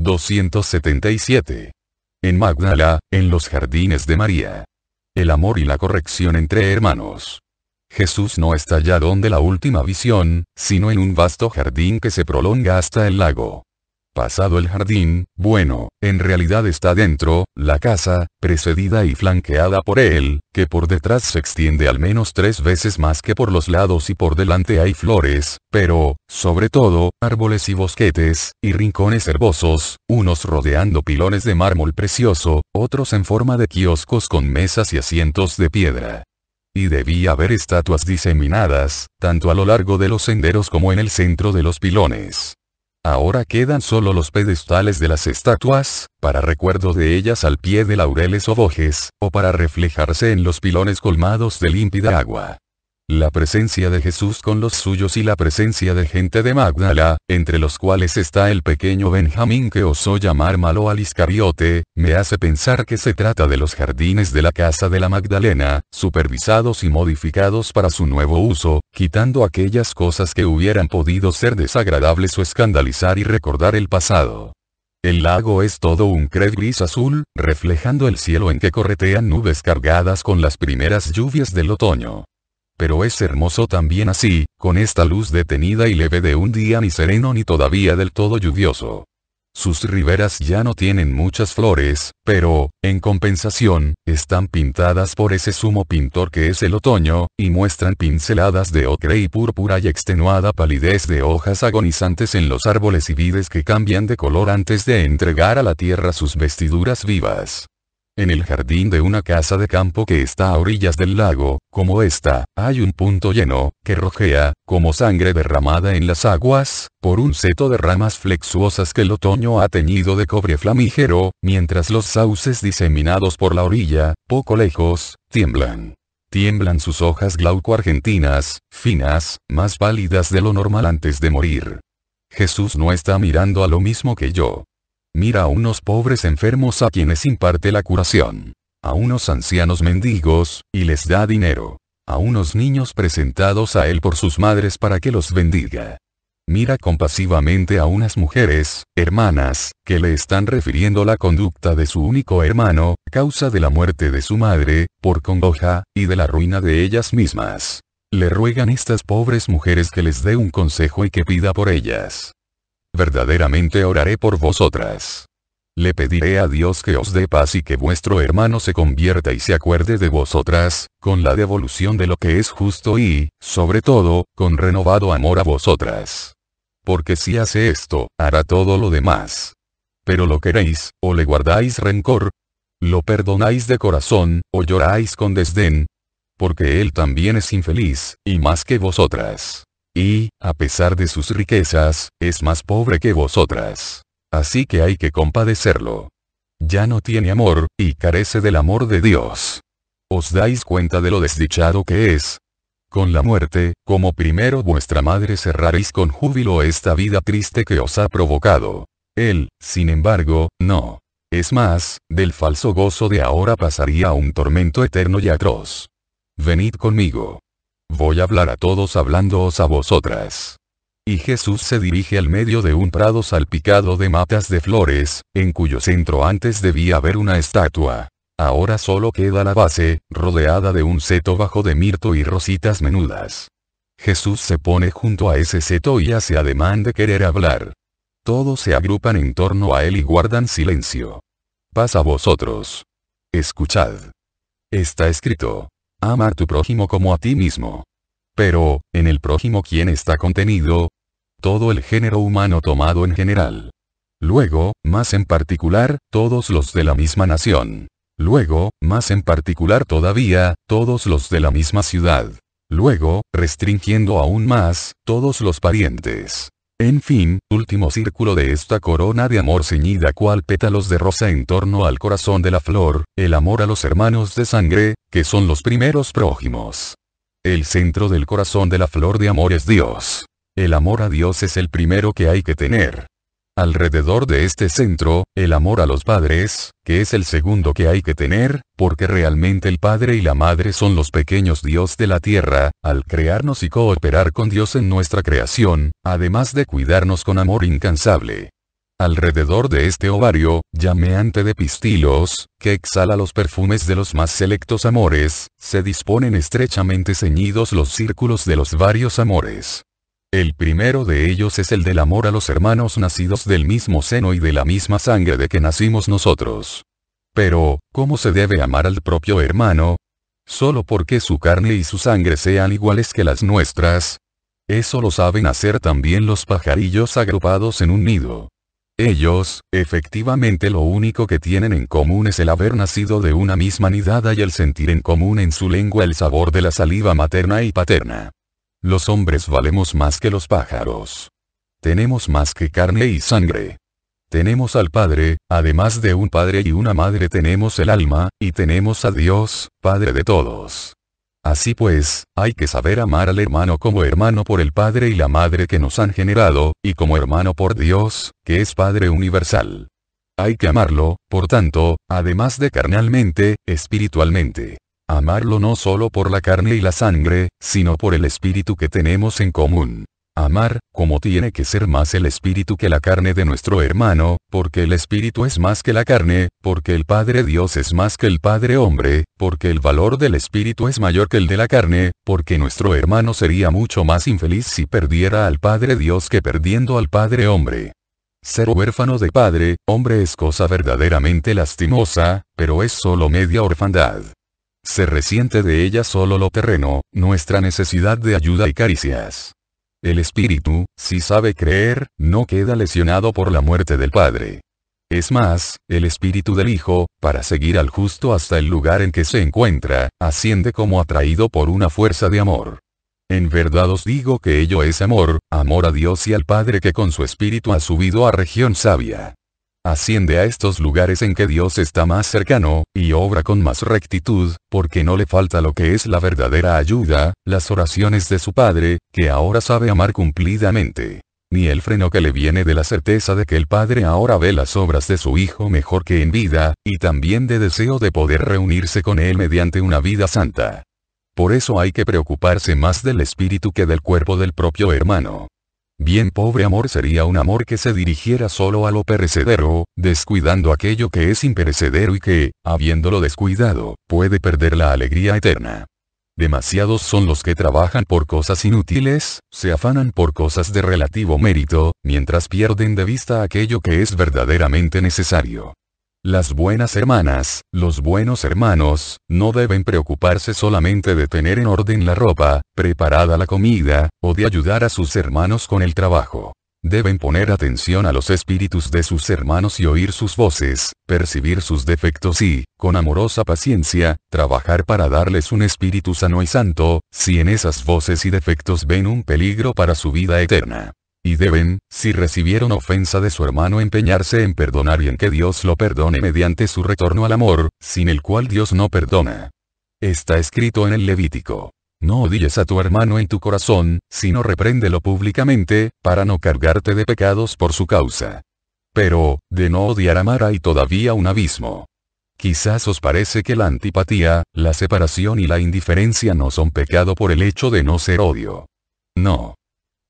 277. En Magdala, en los jardines de María. El amor y la corrección entre hermanos. Jesús no está ya donde la última visión, sino en un vasto jardín que se prolonga hasta el lago. Pasado el jardín, bueno, en realidad está dentro, la casa, precedida y flanqueada por él, que por detrás se extiende al menos 3 veces más que por los lados y por delante hay flores, pero, sobre todo, árboles y bosquetes, y rincones herbosos, unos rodeando pilones de mármol precioso, otros en forma de kioscos con mesas y asientos de piedra. Y debía haber estatuas diseminadas, tanto a lo largo de los senderos como en el centro de los pilones. Ahora quedan solo los pedestales de las estatuas, para recuerdo de ellas al pie de laureles o bojes, o para reflejarse en los pilones colmados de límpida agua. La presencia de Jesús con los suyos y la presencia de gente de Magdala, entre los cuales está el pequeño Benjamín que osó llamar malo al Iscariote, me hace pensar que se trata de los jardines de la casa de la Magdalena, supervisados y modificados para su nuevo uso, quitando aquellas cosas que hubieran podido ser desagradables o escandalizar y recordar el pasado. El lago es todo un crez gris azul, reflejando el cielo en que corretean nubes cargadas con las primeras lluvias del otoño. Pero es hermoso también así, con esta luz detenida y leve de un día ni sereno ni todavía del todo lluvioso. Sus riberas ya no tienen muchas flores, pero, en compensación, están pintadas por ese sumo pintor que es el otoño, y muestran pinceladas de ocre y púrpura y extenuada palidez de hojas agonizantes en los árboles y vides que cambian de color antes de entregar a la tierra sus vestiduras vivas. En el jardín de una casa de campo que está a orillas del lago, como esta, hay un punto lleno, que rojea, como sangre derramada en las aguas, por un seto de ramas flexuosas que el otoño ha teñido de cobre flamígero, mientras los sauces diseminados por la orilla, poco lejos, tiemblan. Tiemblan sus hojas glauco-argentinas, finas, más pálidas de lo normal antes de morir. Jesús no está mirando a lo mismo que yo. Mira a unos pobres enfermos a quienes imparte la curación. A unos ancianos mendigos, y les da dinero. A unos niños presentados a él por sus madres para que los bendiga. Mira compasivamente a unas mujeres, hermanas, que le están refiriendo la conducta de su único hermano, causa de la muerte de su madre, por congoja, y de la ruina de ellas mismas. Le ruegan estas pobres mujeres que les dé un consejo y que pida por ellas. Verdaderamente oraré por vosotras. Le pediré a Dios que os dé paz y que vuestro hermano se convierta y se acuerde de vosotras, con la devolución de lo que es justo y, sobre todo, con renovado amor a vosotras. Porque si hace esto, hará todo lo demás. Pero lo queréis, o le guardáis rencor, lo perdonáis de corazón, o lloráis con desdén. Porque él también es infeliz, y más que vosotras. Y, a pesar de sus riquezas, es más pobre que vosotras. Así que hay que compadecerlo. Ya no tiene amor, y carece del amor de Dios. ¿Os dais cuenta de lo desdichado que es? Con la muerte, como primero vuestra madre cerraréis con júbilo esta vida triste que os ha provocado. Él, sin embargo, no. Es más, del falso gozo de ahora pasaría a un tormento eterno y atroz. Venid conmigo. Voy a hablar a todos hablándoos a vosotras. Y Jesús se dirige al medio de un prado salpicado de matas de flores, en cuyo centro antes debía haber una estatua. Ahora solo queda la base, rodeada de un seto bajo de mirto y rositas menudas. Jesús se pone junto a ese seto y hace ademán de querer hablar. Todos se agrupan en torno a él y guardan silencio. Paz a vosotros. Escuchad. Está escrito. Ama a tu prójimo como a ti mismo. Pero, en el prójimo ¿quién está contenido? Todo el género humano tomado en general. Luego, más en particular, todos los de la misma nación. Luego, más en particular todavía, todos los de la misma ciudad. Luego, restringiendo aún más, todos los parientes. En fin, último círculo de esta corona de amor ceñida cual pétalos de rosa en torno al corazón de la flor, el amor a los hermanos de sangre, que son los primeros prójimos. El centro del corazón de la flor de amor es Dios. El amor a Dios es el primero que hay que tener. Alrededor de este centro, el amor a los padres, que es el segundo que hay que tener, porque realmente el padre y la madre son los pequeños Dios de la tierra, al crearnos y cooperar con Dios en nuestra creación, además de cuidarnos con amor incansable. Alrededor de este ovario, llameante de pistilos, que exhala los perfumes de los más selectos amores, se disponen estrechamente ceñidos los círculos de los varios amores. El primero de ellos es el del amor a los hermanos nacidos del mismo seno y de la misma sangre de que nacimos nosotros. Pero, ¿cómo se debe amar al propio hermano? ¿Solo porque su carne y su sangre sean iguales que las nuestras? Eso lo saben hacer también los pajarillos agrupados en un nido. Ellos, efectivamente lo único que tienen en común es el haber nacido de una misma nidada y el sentir en común en su lengua el sabor de la saliva materna y paterna. Los hombres valemos más que los pájaros. Tenemos más que carne y sangre. Tenemos al Padre, además de un padre y una madre tenemos el alma, y tenemos a Dios, Padre de todos. Así pues, hay que saber amar al hermano como hermano por el Padre y la Madre que nos han generado, y como hermano por Dios, que es Padre universal. Hay que amarlo, por tanto, además de carnalmente, espiritualmente. Amarlo no solo por la carne y la sangre, sino por el espíritu que tenemos en común. Amar, como tiene que ser más el espíritu que la carne de nuestro hermano, porque el espíritu es más que la carne, porque el Padre Dios es más que el Padre hombre, porque el valor del espíritu es mayor que el de la carne, porque nuestro hermano sería mucho más infeliz si perdiera al Padre Dios que perdiendo al Padre hombre. Ser huérfano de padre, hombre es cosa verdaderamente lastimosa, pero es solo media orfandad. Se resiente de ella solo lo terreno, nuestra necesidad de ayuda y caricias. El espíritu, si sabe creer, no queda lesionado por la muerte del Padre. Es más, el espíritu del Hijo, para seguir al justo hasta el lugar en que se encuentra, asciende como atraído por una fuerza de amor. En verdad os digo que ello es amor, amor a Dios y al Padre que con su espíritu ha subido a región sabia. Asciende a estos lugares en que Dios está más cercano, y obra con más rectitud, porque no le falta lo que es la verdadera ayuda, las oraciones de su Padre, que ahora sabe amar cumplidamente. Ni el freno que le viene de la certeza de que el Padre ahora ve las obras de su Hijo mejor que en vida, y también de deseo de poder reunirse con Él mediante una vida santa. Por eso hay que preocuparse más del espíritu que del cuerpo del propio hermano. Bien pobre amor sería un amor que se dirigiera solo a lo perecedero, descuidando aquello que es imperecedero y que, habiéndolo descuidado, puede perder la alegría eterna. Demasiados son los que trabajan por cosas inútiles, se afanan por cosas de relativo mérito, mientras pierden de vista aquello que es verdaderamente necesario. Las buenas hermanas, los buenos hermanos, no deben preocuparse solamente de tener en orden la ropa, preparada la comida, o de ayudar a sus hermanos con el trabajo. Deben poner atención a los espíritus de sus hermanos y oír sus voces, percibir sus defectos y, con amorosa paciencia, trabajar para darles un espíritu sano y santo, si en esas voces y defectos ven un peligro para su vida eterna. Y deben, si recibieron ofensa de su hermano, empeñarse en perdonar y en que Dios lo perdone mediante su retorno al amor, sin el cual Dios no perdona. Está escrito en el Levítico: no odies a tu hermano en tu corazón, sino repréndelo públicamente, para no cargarte de pecados por su causa. Pero, de no odiar amar hay todavía un abismo. Quizás os parece que la antipatía, la separación y la indiferencia no son pecado por el hecho de no ser odio. No.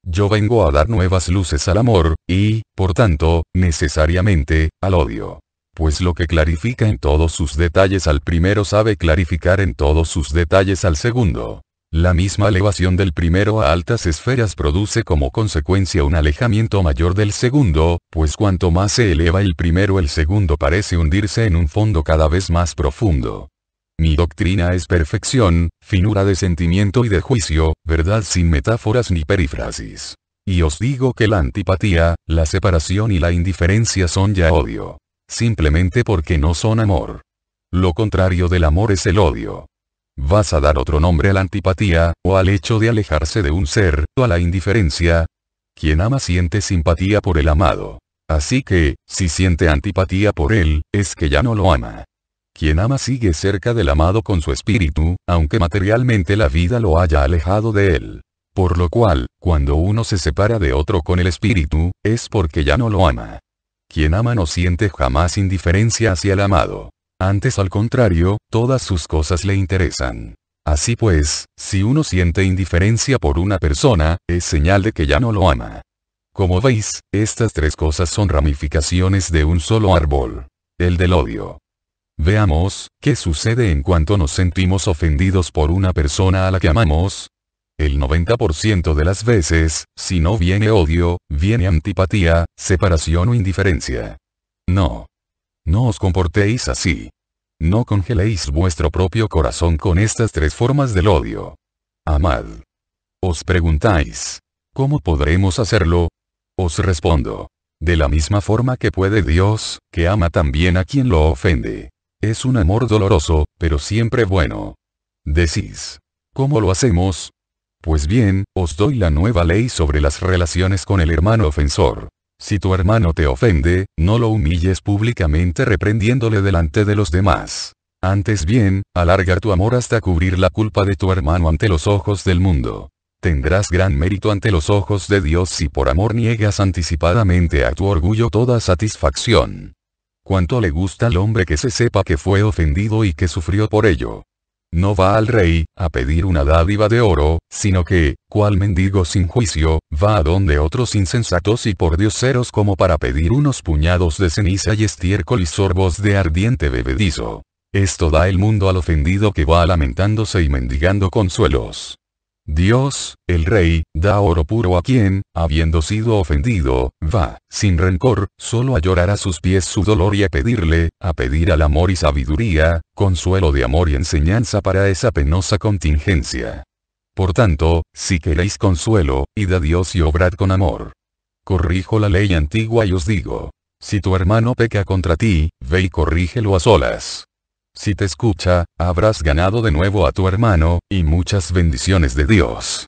Yo vengo a dar nuevas luces al amor, y, por tanto, necesariamente, al odio. Pues lo que clarifica en todos sus detalles al primero sabe clarificar en todos sus detalles al segundo. La misma elevación del primero a altas esferas produce como consecuencia un alejamiento mayor del segundo, pues cuanto más se eleva el primero el segundo parece hundirse en un fondo cada vez más profundo. Mi doctrina es perfección, finura de sentimiento y de juicio, verdad sin metáforas ni perífrasis. Y os digo que la antipatía, la separación y la indiferencia son ya odio. Simplemente porque no son amor. Lo contrario del amor es el odio. ¿Vas a dar otro nombre a la antipatía, o al hecho de alejarse de un ser, o a la indiferencia? Quien ama siente simpatía por el amado. Así que, si siente antipatía por él, es que ya no lo ama. Quien ama sigue cerca del amado con su espíritu, aunque materialmente la vida lo haya alejado de él. Por lo cual, cuando uno se separa de otro con el espíritu, es porque ya no lo ama. Quien ama no siente jamás indiferencia hacia el amado. Antes al contrario, todas sus cosas le interesan. Así pues, si uno siente indiferencia por una persona, es señal de que ya no lo ama. Como veis, estas tres cosas son ramificaciones de un solo árbol. El del odio. Veamos, ¿qué sucede en cuanto nos sentimos ofendidos por una persona a la que amamos? El 90% de las veces, si no viene odio, viene antipatía, separación o indiferencia. No. No os comportéis así. No congeléis vuestro propio corazón con estas tres formas del odio. Amad. Os preguntáis, ¿cómo podremos hacerlo? Os respondo. De la misma forma que puede Dios, que ama también a quien lo ofende. Es un amor doloroso, pero siempre bueno. Decís, ¿cómo lo hacemos? Pues bien, os doy la nueva ley sobre las relaciones con el hermano ofensor. Si tu hermano te ofende, no lo humilles públicamente reprendiéndole delante de los demás. Antes bien, alarga tu amor hasta cubrir la culpa de tu hermano ante los ojos del mundo. Tendrás gran mérito ante los ojos de Dios si por amor niegas anticipadamente a tu orgullo toda satisfacción. Cuánto le gusta al hombre que se sepa que fue ofendido y que sufrió por ello. No va al rey, a pedir una dádiva de oro, sino que, cual mendigo sin juicio, va a donde otros insensatos y pordioseros como para pedir unos puñados de ceniza y estiércol y sorbos de ardiente bebedizo. Esto da el mundo al ofendido que va lamentándose y mendigando consuelos. Dios, el Rey, da oro puro a quien, habiendo sido ofendido, va, sin rencor, solo a llorar a sus pies su dolor y a pedir al amor y sabiduría, consuelo de amor y enseñanza para esa penosa contingencia. Por tanto, si queréis consuelo, id a Dios y obrad con amor. Corrijo la ley antigua y os digo, si tu hermano peca contra ti, ve y corrígelo a solas. Si te escucha, habrás ganado de nuevo a tu hermano, y muchas bendiciones de Dios.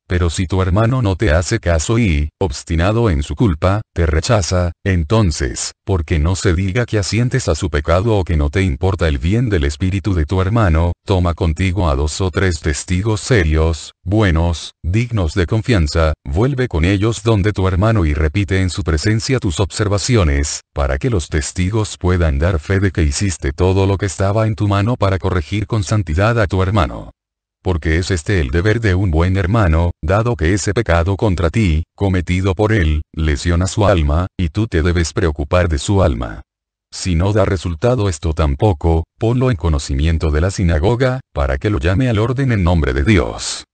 Pero si tu hermano no te hace caso y, obstinado en su culpa, te rechaza, entonces, porque no se diga que asientes a su pecado o que no te importa el bien del espíritu de tu hermano, toma contigo a 2 o 3 testigos serios, buenos, dignos de confianza, vuelve con ellos donde tu hermano y repite en su presencia tus observaciones, para que los testigos puedan dar fe de que hiciste todo lo que estaba en tu mano para corregir con santidad a tu hermano. Porque es este el deber de un buen hermano, dado que ese pecado contra ti, cometido por él, lesiona su alma, y tú te debes preocupar de su alma. Si no da resultado esto tampoco, ponlo en conocimiento de la sinagoga, para que lo llame al orden en nombre de Dios.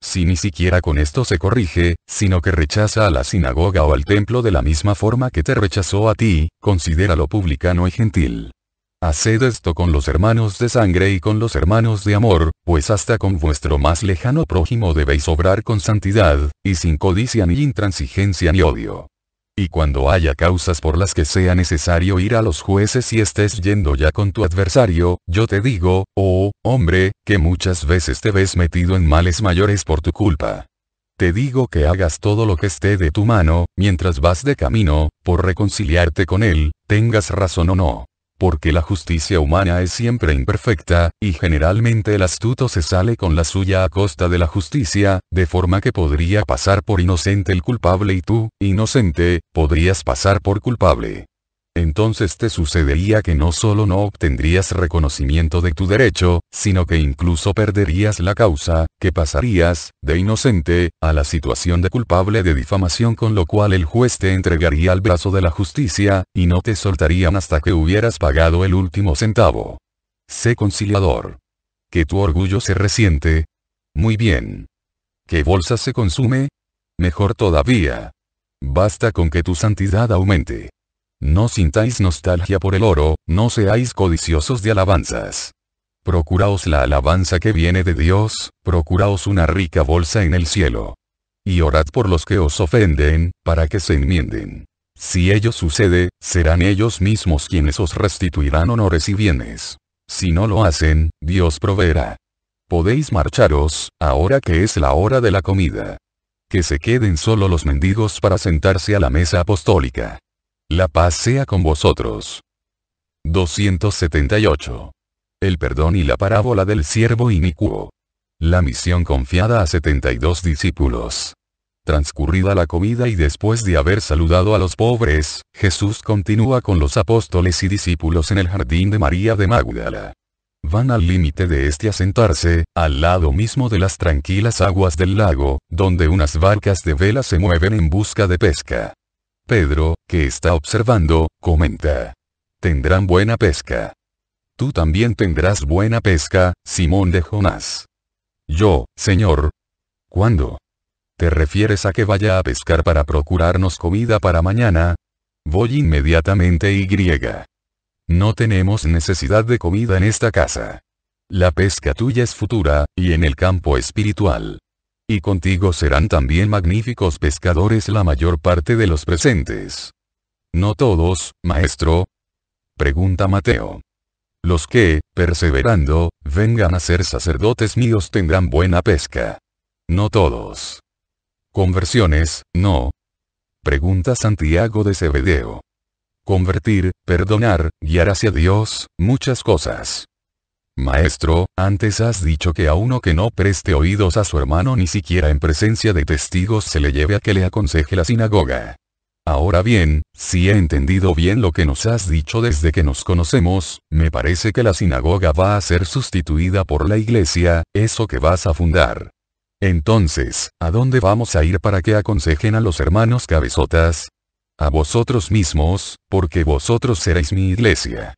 Si ni siquiera con esto se corrige, sino que rechaza a la sinagoga o al templo de la misma forma que te rechazó a ti, considéralo publicano y gentil. Haced esto con los hermanos de sangre y con los hermanos de amor, pues hasta con vuestro más lejano prójimo debéis obrar con santidad, y sin codicia ni intransigencia ni odio. Y cuando haya causas por las que sea necesario ir a los jueces y estés yendo ya con tu adversario, yo te digo, oh, hombre, que muchas veces te ves metido en males mayores por tu culpa. Te digo que hagas todo lo que esté de tu mano, mientras vas de camino, por reconciliarte con él, tengas razón o no. Porque la justicia humana es siempre imperfecta, y generalmente el astuto se sale con la suya a costa de la justicia, de forma que podría pasar por inocente el culpable y tú, inocente, podrías pasar por culpable. Entonces te sucedería que no solo no obtendrías reconocimiento de tu derecho, sino que incluso perderías la causa, que pasarías, de inocente, a la situación de culpable de difamación, con lo cual el juez te entregaría al brazo de la justicia, y no te soltarían hasta que hubieras pagado el último centavo. Sé conciliador. ¿Que tu orgullo se resiente? Muy bien. ¿Que bolsa se consume? Mejor todavía. Basta con que tu santidad aumente. No sintáis nostalgia por el oro, no seáis codiciosos de alabanzas. Procuraos la alabanza que viene de Dios, procuraos una rica bolsa en el cielo. Y orad por los que os ofenden, para que se enmienden. Si ello sucede, serán ellos mismos quienes os restituirán honores y bienes. Si no lo hacen, Dios proveerá. Podéis marcharos, ahora que es la hora de la comida. Que se queden solo los mendigos para sentarse a la mesa apostólica. La paz sea con vosotros. 278. El perdón y la parábola del siervo inicuo. La misión confiada a 72 discípulos. Transcurrida la comida y después de haber saludado a los pobres, Jesús continúa con los apóstoles y discípulos en el jardín de María de Magdala. van al límite de este a sentarse, al lado mismo de las tranquilas aguas del lago, donde unas barcas de vela se mueven en busca de pesca. Pedro, que está observando, comenta: tendrán buena pesca. Tú también tendrás buena pesca, Simón de Jonás. Yo, Señor. ¿Cuándo? ¿Te refieres a que vaya a pescar para procurarnos comida para mañana? Voy inmediatamente y griega. No tenemos necesidad de comida en esta casa. La pesca tuya es futura, y en el campo espiritual. Y contigo serán también magníficos pescadores la mayor parte de los presentes. ¿No todos, maestro? Pregunta Mateo. Los que, perseverando, vengan a ser sacerdotes míos tendrán buena pesca. No todos. Conversiones, no. Pregunta Santiago de Zebedeo. Convertir, perdonar, guiar hacia Dios, muchas cosas. Maestro, antes has dicho que a uno que no preste oídos a su hermano ni siquiera en presencia de testigos se le lleve a que le aconseje la sinagoga. Ahora bien, si he entendido bien lo que nos has dicho desde que nos conocemos, me parece que la sinagoga va a ser sustituida por la iglesia, eso que vas a fundar. Entonces, ¿a dónde vamos a ir para que aconsejen a los hermanos cabezotas? A vosotros mismos, porque vosotros seréis mi iglesia.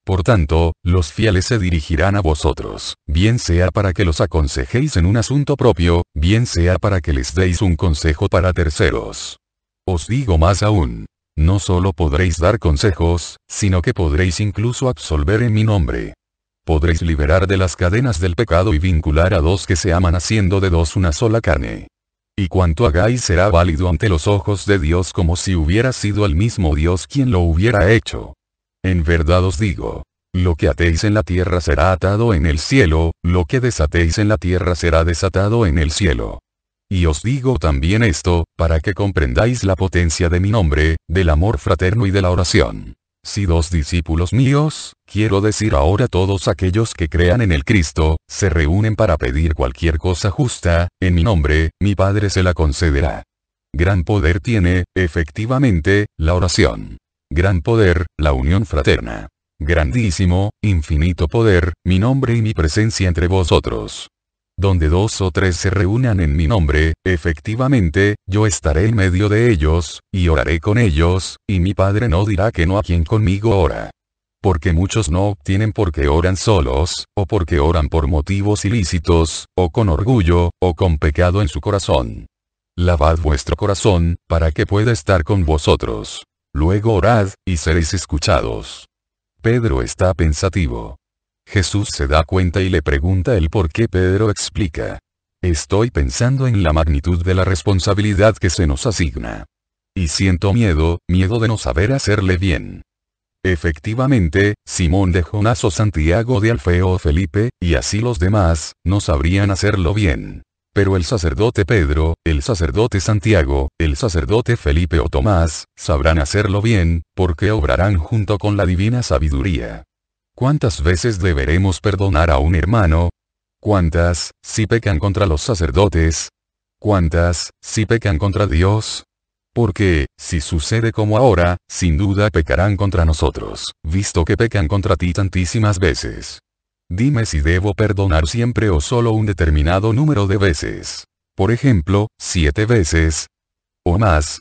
Por tanto, los fieles se dirigirán a vosotros, bien sea para que los aconsejéis en un asunto propio, bien sea para que les deis un consejo para terceros. Os digo más aún. No solo podréis dar consejos, sino que podréis incluso absolver en mi nombre. Podréis liberar de las cadenas del pecado y vincular a dos que se aman haciendo de dos una sola carne. Y cuanto hagáis será válido ante los ojos de Dios como si hubiera sido el mismo Dios quien lo hubiera hecho. En verdad os digo, lo que atéis en la tierra será atado en el cielo, lo que desatéis en la tierra será desatado en el cielo. Y os digo también esto, para que comprendáis la potencia de mi nombre, del amor fraterno y de la oración. Si dos discípulos míos, quiero decir ahora todos aquellos que crean en el Cristo, se reúnen para pedir cualquier cosa justa, en mi nombre, mi Padre se la concederá. Gran poder tiene, efectivamente, la oración. Gran poder, la unión fraterna. Grandísimo, infinito poder, mi nombre y mi presencia entre vosotros. Donde dos o tres se reúnan en mi nombre, efectivamente, yo estaré en medio de ellos, y oraré con ellos, y mi Padre no dirá que no a quien conmigo ora. Porque muchos no obtienen porque oran solos, o porque oran por motivos ilícitos, o con orgullo, o con pecado en su corazón. Lavad vuestro corazón, para que pueda estar con vosotros. Luego orad, y seréis escuchados. Pedro está pensativo. Jesús se da cuenta y le pregunta el por qué. Pedro explica: estoy pensando en la magnitud de la responsabilidad que se nos asigna. Y siento miedo de no saber hacerle bien. Efectivamente, Simón de Jonás o Santiago de Alfeo o Felipe, y así los demás, no sabrían hacerlo bien. Pero el sacerdote Pedro, el sacerdote Santiago, el sacerdote Felipe o Tomás, sabrán hacerlo bien, porque obrarán junto con la divina sabiduría. ¿Cuántas veces deberemos perdonar a un hermano? ¿Cuántas, si pecan contra los sacerdotes? ¿Cuántas, si pecan contra Dios? Porque, si sucede como ahora, sin duda pecarán contra nosotros, visto que pecan contra ti tantísimas veces. Dime si debo perdonar siempre o solo un determinado número de veces. Por ejemplo, 7 veces. O más.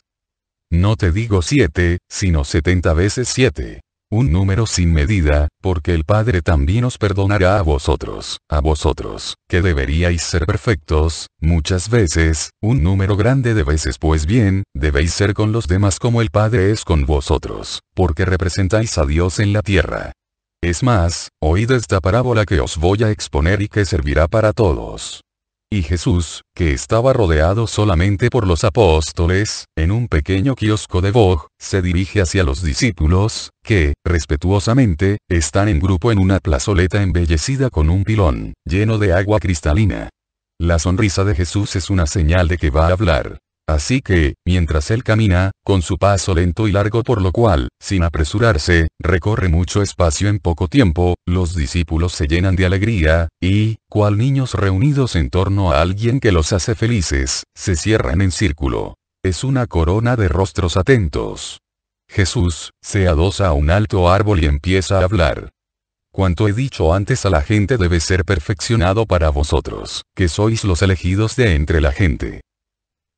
No te digo 7, sino 70 veces 7. Un número sin medida, porque el Padre también os perdonará a vosotros, que deberíais ser perfectos, muchas veces, un número grande de veces. Pues bien, debéis ser con los demás como el Padre es con vosotros, porque representáis a Dios en la tierra. Es más, oíd esta parábola que os voy a exponer y que servirá para todos. Y Jesús, que estaba rodeado solamente por los apóstoles, en un pequeño kiosco de boj, se dirige hacia los discípulos, que, respetuosamente, están en grupo en una plazoleta embellecida con un pilón, lleno de agua cristalina. La sonrisa de Jesús es una señal de que va a hablar. Así que, mientras él camina, con su paso lento y largo por lo cual, sin apresurarse, recorre mucho espacio en poco tiempo, los discípulos se llenan de alegría, y, cual niños reunidos en torno a alguien que los hace felices, se cierran en círculo. Es una corona de rostros atentos. Jesús, se adosa a un alto árbol y empieza a hablar. Cuanto he dicho antes a la gente debe ser perfeccionado para vosotros, que sois los elegidos de entre la gente.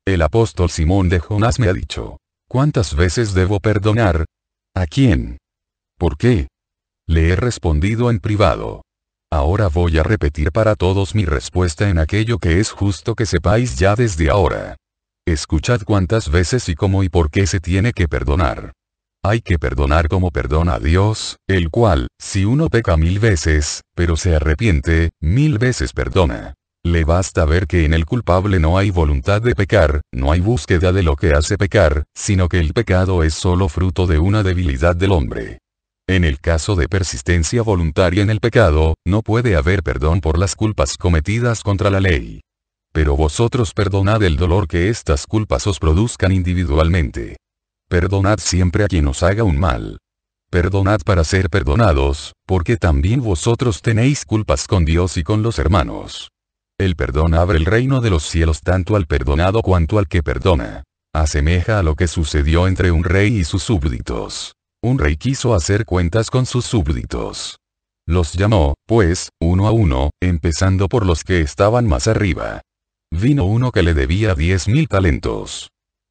El apóstol Simón de Jonás me ha dicho: ¿cuántas veces debo perdonar? ¿A quién? ¿Por qué? Le he respondido en privado. Ahora voy a repetir para todos mi respuesta en aquello que es justo que sepáis ya desde ahora. Escuchad cuántas veces y cómo y por qué se tiene que perdonar. Hay que perdonar como perdona a Dios, el cual, si uno peca 1000 veces, pero se arrepiente, 1000 veces perdona. Le basta ver que en el culpable no hay voluntad de pecar, no hay búsqueda de lo que hace pecar, sino que el pecado es solo fruto de una debilidad del hombre. En el caso de persistencia voluntaria en el pecado, no puede haber perdón por las culpas cometidas contra la ley. Pero vosotros perdonad el dolor que estas culpas os produzcan individualmente. Perdonad siempre a quien os haga un mal. Perdonad para ser perdonados, porque también vosotros tenéis culpas con Dios y con los hermanos. El perdón abre el reino de los cielos tanto al perdonado cuanto al que perdona. Asemeja a lo que sucedió entre un rey y sus súbditos. Un rey quiso hacer cuentas con sus súbditos. Los llamó, pues, uno a uno, empezando por los que estaban más arriba. Vino uno que le debía 10.000 talentos.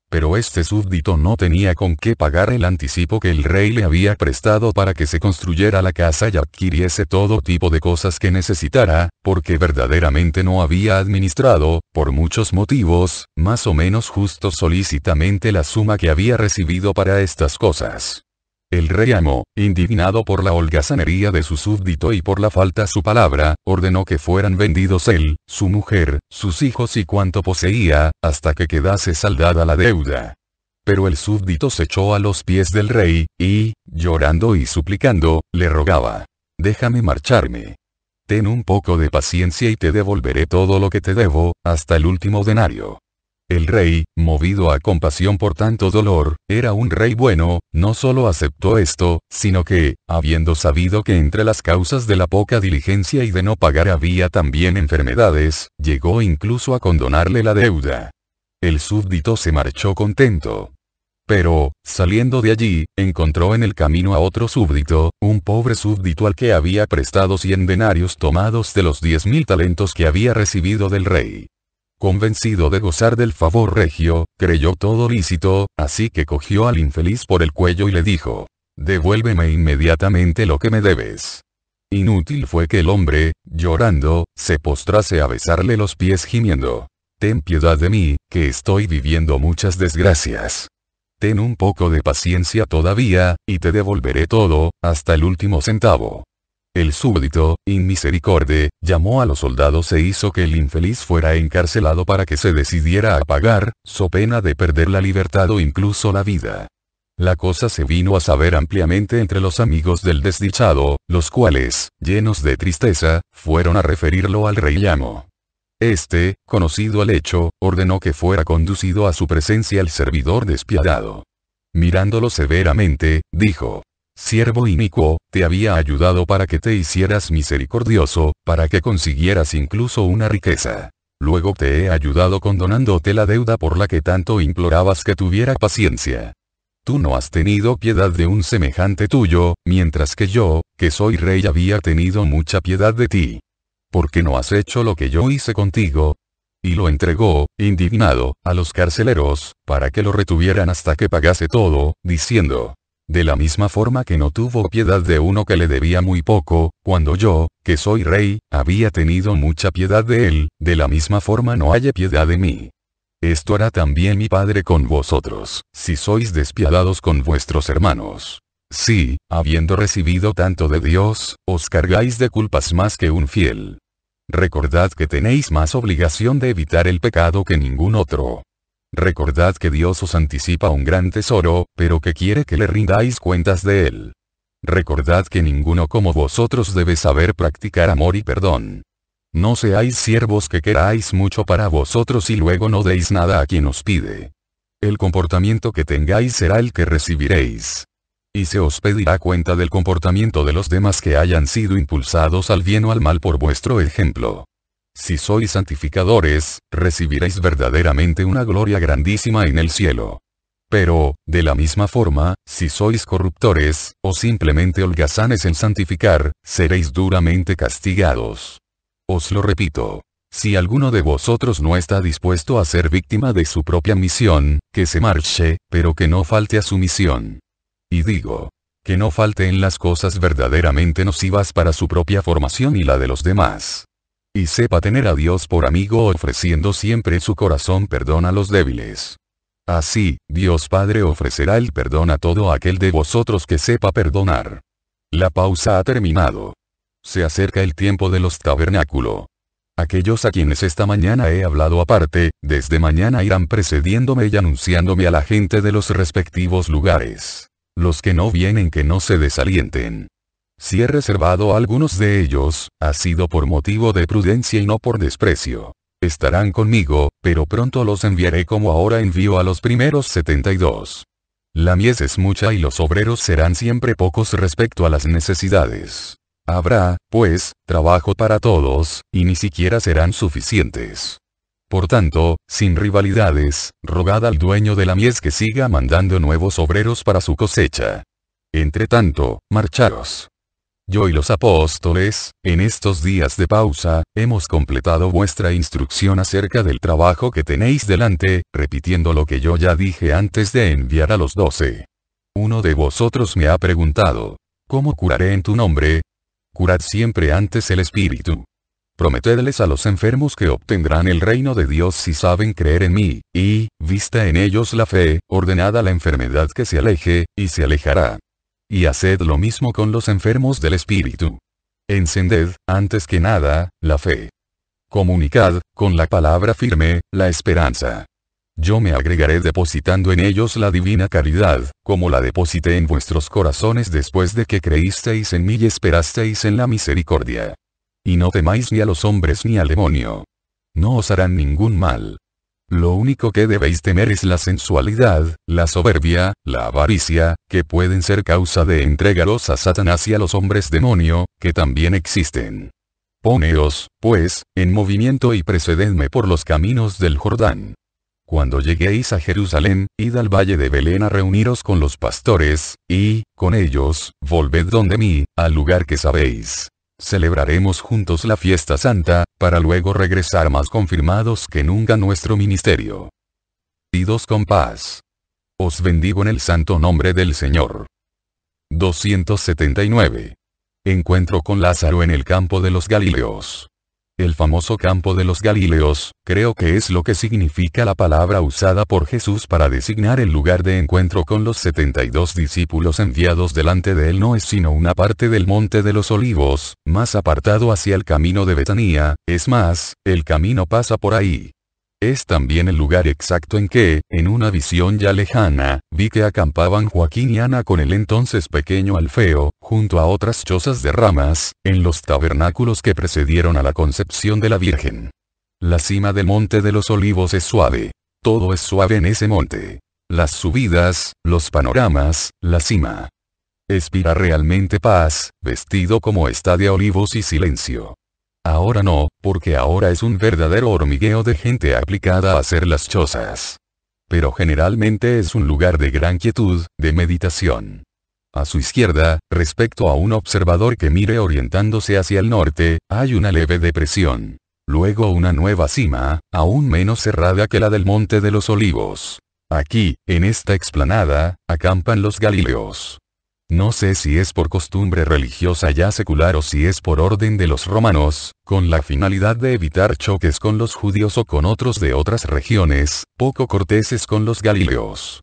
Pero este súbdito no tenía con qué pagar el anticipo que el rey le había prestado para que se construyera la casa y adquiriese todo tipo de cosas que necesitara, porque verdaderamente no había administrado, por muchos motivos, más o menos justos solícitamente la suma que había recibido para estas cosas. El rey amo, indignado por la holgazanería de su súbdito y por la falta a su palabra, ordenó que fueran vendidos él, su mujer, sus hijos y cuanto poseía, hasta que quedase saldada la deuda. Pero el súbdito se echó a los pies del rey, y, llorando y suplicando, le rogaba: déjame marcharme. Ten un poco de paciencia y te devolveré todo lo que te debo, hasta el último denario. El rey, movido a compasión por tanto dolor, era un rey bueno, no solo aceptó esto, sino que, habiendo sabido que entre las causas de la poca diligencia y de no pagar había también enfermedades, llegó incluso a condonarle la deuda. El súbdito se marchó contento. Pero, saliendo de allí, encontró en el camino a otro súbdito, un pobre súbdito al que había prestado 100 denarios tomados de los 10.000 talentos que había recibido del rey. Convencido de gozar del favor regio, creyó todo lícito, así que cogió al infeliz por el cuello y le dijo: devuélveme inmediatamente lo que me debes. Inútil fue que el hombre, llorando, se postrase a besarle los pies gimiendo: ten piedad de mí, que estoy viviendo muchas desgracias. Ten un poco de paciencia todavía, y te devolveré todo, hasta el último centavo. El súbdito, inmisericorde, llamó a los soldados e hizo que el infeliz fuera encarcelado para que se decidiera a pagar, so pena de perder la libertad o incluso la vida. La cosa se vino a saber ampliamente entre los amigos del desdichado, los cuales, llenos de tristeza, fueron a referirlo al rey amo. Este, conocido el hecho, ordenó que fuera conducido a su presencia el servidor despiadado. Mirándolo severamente, dijo: siervo inicuo, te había ayudado para que te hicieras misericordioso, para que consiguieras incluso una riqueza. Luego te he ayudado condonándote la deuda por la que tanto implorabas que tuviera paciencia. Tú no has tenido piedad de un semejante tuyo, mientras que yo, que soy rey, había tenido mucha piedad de ti. ¿Por qué no has hecho lo que yo hice contigo? Y lo entregó, indignado, a los carceleros, para que lo retuvieran hasta que pagase todo, diciendo: de la misma forma que no tuvo piedad de uno que le debía muy poco, cuando yo, que soy rey, había tenido mucha piedad de él, de la misma forma no haya piedad de mí. Esto hará también mi Padre con vosotros, si sois despiadados con vuestros hermanos. Si, habiendo recibido tanto de Dios, os cargáis de culpas más que un fiel. Recordad que tenéis más obligación de evitar el pecado que ningún otro. Recordad que Dios os anticipa un gran tesoro, pero que quiere que le rindáis cuentas de él. Recordad que ninguno como vosotros debe saber practicar amor y perdón. No seáis siervos que queráis mucho para vosotros y luego no deis nada a quien os pide. El comportamiento que tengáis será el que recibiréis. Y se os pedirá cuenta del comportamiento de los demás que hayan sido impulsados al bien o al mal por vuestro ejemplo. Si sois santificadores, recibiréis verdaderamente una gloria grandísima en el cielo. Pero, de la misma forma, si sois corruptores, o simplemente holgazanes en santificar, seréis duramente castigados. Os lo repito. Si alguno de vosotros no está dispuesto a ser víctima de su propia misión, que se marche, pero que no falte a su misión. Y digo, que no falte en las cosas verdaderamente nocivas para su propia formación y la de los demás. Y sepa tener a Dios por amigo ofreciendo siempre su corazón perdón a los débiles. Así, Dios Padre ofrecerá el perdón a todo aquel de vosotros que sepa perdonar. La pausa ha terminado. Se acerca el tiempo de los tabernáculos. Aquellos a quienes esta mañana he hablado aparte, desde mañana irán precediéndome y anunciándome a la gente de los respectivos lugares. Los que no vienen que no se desalienten. Si he reservado a algunos de ellos, ha sido por motivo de prudencia y no por desprecio. Estarán conmigo, pero pronto los enviaré como ahora envío a los primeros 72. La mies es mucha y los obreros serán siempre pocos respecto a las necesidades. Habrá, pues, trabajo para todos, y ni siquiera serán suficientes. Por tanto, sin rivalidades, rogad al dueño de la mies que siga mandando nuevos obreros para su cosecha. Entre tanto, marcharos. Yo y los apóstoles, en estos días de pausa, hemos completado vuestra instrucción acerca del trabajo que tenéis delante, repitiendo lo que yo ya dije antes de enviar a los 12. Uno de vosotros me ha preguntado, ¿cómo curaré en tu nombre? Curad siempre antes el Espíritu. Prometedles a los enfermos que obtendrán el reino de Dios si saben creer en mí, y, vista en ellos la fe, ordenad a la enfermedad que se aleje, y se alejará. Y haced lo mismo con los enfermos del Espíritu. Encended, antes que nada, la fe. Comunicad, con la palabra firme, la esperanza. Yo me agregaré depositando en ellos la divina caridad, como la deposité en vuestros corazones después de que creísteis en mí y esperasteis en la misericordia. Y no temáis ni a los hombres ni al demonio. No os harán ningún mal. Lo único que debéis temer es la sensualidad, la soberbia, la avaricia, que pueden ser causa de entregaros a Satanás y a los hombres demonio, que también existen. Poneos, pues, en movimiento y precededme por los caminos del Jordán. Cuando lleguéis a Jerusalén, id al valle de Belén a reuniros con los pastores, y, con ellos, volved donde mí, al lugar que sabéis. Celebraremos juntos la fiesta santa, para luego regresar más confirmados que nunca nuestro ministerio. Idos con paz. Os bendigo en el santo nombre del Señor. 279. Encuentro con Lázaro en el campo de los Galileos. El famoso campo de los Galileos, creo que es lo que significa la palabra usada por Jesús para designar el lugar de encuentro con los 72 discípulos enviados delante de él. No es sino una parte del Monte de los Olivos, más apartado hacia el camino de Betanía, es más, el camino pasa por ahí. Es también el lugar exacto en que, en una visión ya lejana, vi que acampaban Joaquín y Ana con el entonces pequeño Alfeo, junto a otras chozas de ramas, en los tabernáculos que precedieron a la concepción de la Virgen. La cima del Monte de los Olivos es suave. Todo es suave en ese monte. Las subidas, los panoramas, la cima. Expira realmente paz, vestido como está de olivos y silencio. Ahora no, porque ahora es un verdadero hormigueo de gente aplicada a hacer las chozas. Pero generalmente es un lugar de gran quietud, de meditación. A su izquierda, respecto a un observador que mire orientándose hacia el norte, hay una leve depresión. Luego una nueva cima, aún menos cerrada que la del Monte de los Olivos. Aquí, en esta explanada, acampan los Galileos. No sé si es por costumbre religiosa ya secular o si es por orden de los romanos, con la finalidad de evitar choques con los judíos o con otros de otras regiones, poco corteses con los Galileos.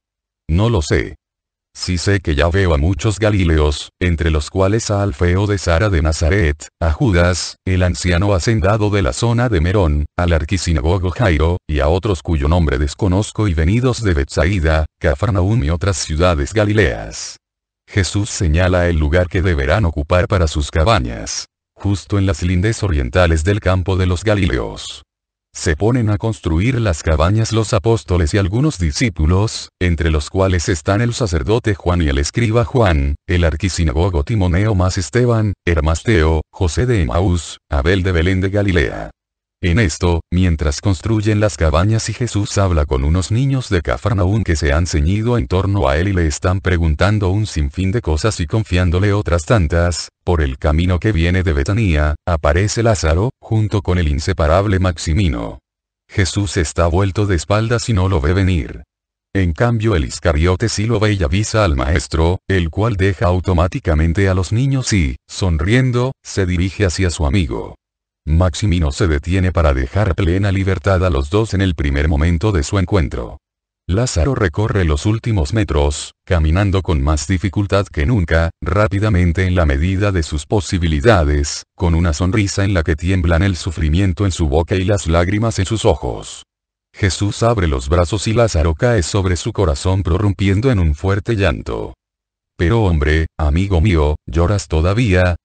No lo sé. Sí sé que ya veo a muchos Galileos, entre los cuales a Alfeo de Sara de Nazaret, a Judas, el anciano hacendado de la zona de Merón, al arquisinagogo Jairo, y a otros cuyo nombre desconozco y venidos de Betsaida, Cafarnaúm y otras ciudades galileas. Jesús señala el lugar que deberán ocupar para sus cabañas. Justo en las lindes orientales del campo de los Galileos. Se ponen a construir las cabañas los apóstoles y algunos discípulos, entre los cuales están el sacerdote Juan y el escriba Juan, el arquisinagogo Timoneo más Esteban, Hermasteo, José de Emaús, Abel de Belén de Galilea. En esto, mientras construyen las cabañas y Jesús habla con unos niños de Cafarnaún que se han ceñido en torno a él y le están preguntando un sinfín de cosas y confiándole otras tantas, por el camino que viene de Betanía, aparece Lázaro, junto con el inseparable Maximino. Jesús está vuelto de espaldas y no lo ve venir. En cambio el Iscariote sí lo ve y avisa al maestro, el cual deja automáticamente a los niños y, sonriendo, se dirige hacia su amigo. Maximino se detiene para dejar plena libertad a los dos en el primer momento de su encuentro. Lázaro recorre los últimos metros, caminando con más dificultad que nunca, rápidamente en la medida de sus posibilidades, con una sonrisa en la que tiemblan el sufrimiento en su boca y las lágrimas en sus ojos. Jesús abre los brazos y Lázaro cae sobre su corazón prorrumpiendo en un fuerte llanto. «Pero hombre, amigo mío, ¿lloras todavía?»,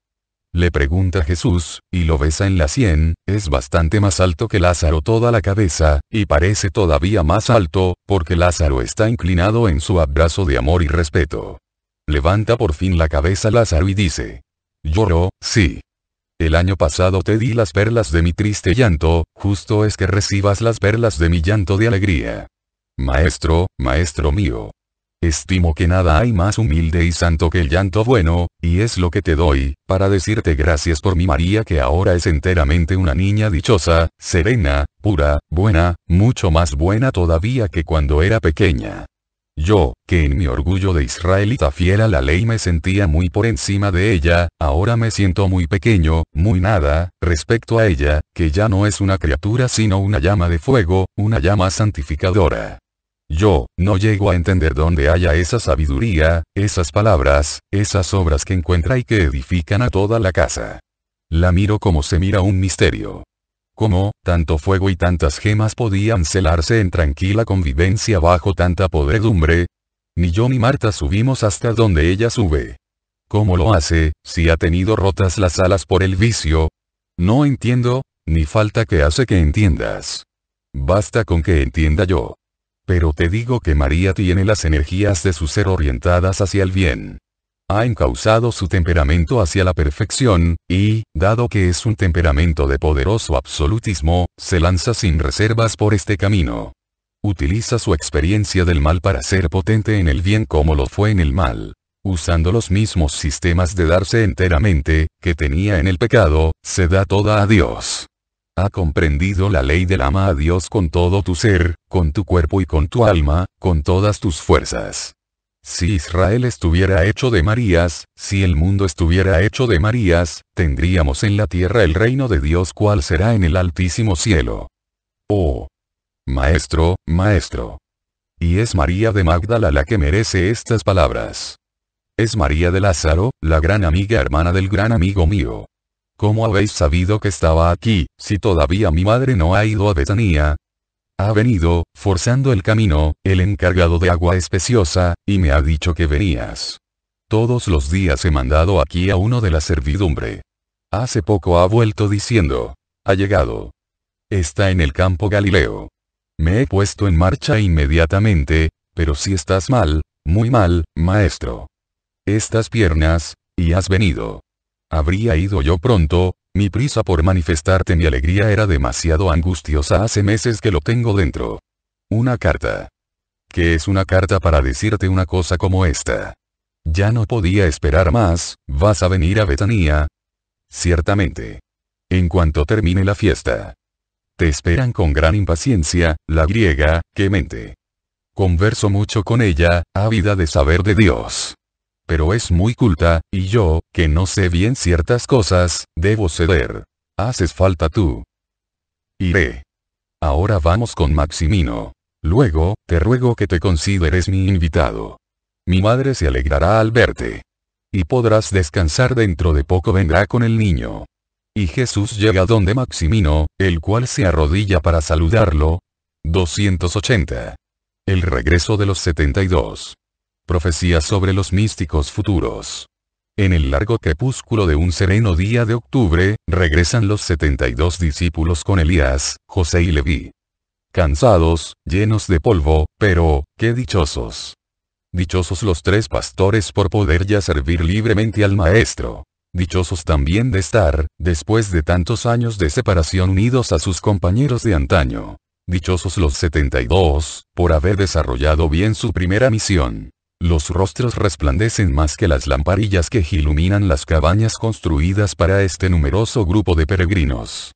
le pregunta Jesús, y lo besa en la sien. Es bastante más alto que Lázaro toda la cabeza, y parece todavía más alto, porque Lázaro está inclinado en su abrazo de amor y respeto. Levanta por fin la cabeza Lázaro y dice: «Lloro, sí. El año pasado te di las perlas de mi triste llanto, justo es que recibas las perlas de mi llanto de alegría. Maestro, maestro mío. Estimo que nada hay más humilde y santo que el llanto bueno, y es lo que te doy, para decirte gracias por mi María que ahora es enteramente una niña dichosa, serena, pura, buena, mucho más buena todavía que cuando era pequeña. Yo, que en mi orgullo de israelita fiel a la ley me sentía muy por encima de ella, ahora me siento muy pequeño, muy nada, respecto a ella, que ya no es una criatura sino una llama de fuego, una llama santificadora. Yo, no llego a entender dónde haya esa sabiduría, esas palabras, esas obras que encuentra y que edifican a toda la casa. La miro como se mira un misterio. ¿Cómo, tanto fuego y tantas gemas podían celarse en tranquila convivencia bajo tanta podredumbre? Ni yo ni Marta subimos hasta donde ella sube. ¿Cómo lo hace, si ha tenido rotas las alas por el vicio? No entiendo, ni falta que hace que entiendas. Basta con que entienda yo. Pero te digo que María tiene las energías de su ser orientadas hacia el bien. Ha encauzado su temperamento hacia la perfección, y, dado que es un temperamento de poderoso absolutismo, se lanza sin reservas por este camino. Utiliza su experiencia del mal para ser potente en el bien como lo fue en el mal. Usando los mismos sistemas de darse enteramente, que tenía en el pecado, se da toda a Dios. Ha comprendido la ley del ama a Dios con todo tu ser, con tu cuerpo y con tu alma, con todas tus fuerzas. Si Israel estuviera hecho de Marías, si el mundo estuviera hecho de Marías, tendríamos en la tierra el reino de Dios cual será en el altísimo cielo. Oh. Maestro, maestro. Y es María de Magdala la que merece estas palabras. Es María de Lázaro, la gran amiga hermana del gran amigo mío. ¿Cómo habéis sabido que estaba aquí, si todavía mi madre no ha ido a Betanía? Ha venido, forzando el camino, el encargado de agua especiosa, y me ha dicho que venías. Todos los días he mandado aquí a uno de la servidumbre. Hace poco ha vuelto diciendo: ha llegado. Está en el campo Galileo. Me he puesto en marcha inmediatamente, pero si estás mal, muy mal, maestro. Estas piernas, y has venido. Habría ido yo pronto, mi prisa por manifestarte mi alegría era demasiado angustiosa. Hace meses que lo tengo dentro. Una carta. ¿Qué es una carta para decirte una cosa como esta? Ya no podía esperar más. ¿Vas a venir a Betanía? Ciertamente. En cuanto termine la fiesta. Te esperan con gran impaciencia, la griega, que mente. Converso mucho con ella, ávida de saber de Dios. Pero es muy culta, y yo, que no sé bien ciertas cosas, debo ceder. Haces falta tú. Iré. Ahora vamos con Maximino. Luego, te ruego que te consideres mi invitado. Mi madre se alegrará al verte. Y podrás descansar. Dentro de poco vendrá con el niño. Y Jesús llega donde Maximino, el cual se arrodilla para saludarlo. 280. El regreso de los 72. Profecías sobre los místicos futuros. En el largo crepúsculo de un sereno día de octubre, regresan los 72 discípulos con Elías, José y Leví. Cansados, llenos de polvo, pero, ¡qué dichosos! Dichosos los 3 pastores por poder ya servir libremente al Maestro. Dichosos también de estar, después de tantos años de separación, unidos a sus compañeros de antaño. Dichosos los 72, por haber desarrollado bien su primera misión. Los rostros resplandecen más que las lamparillas que iluminan las cabañas construidas para este numeroso grupo de peregrinos.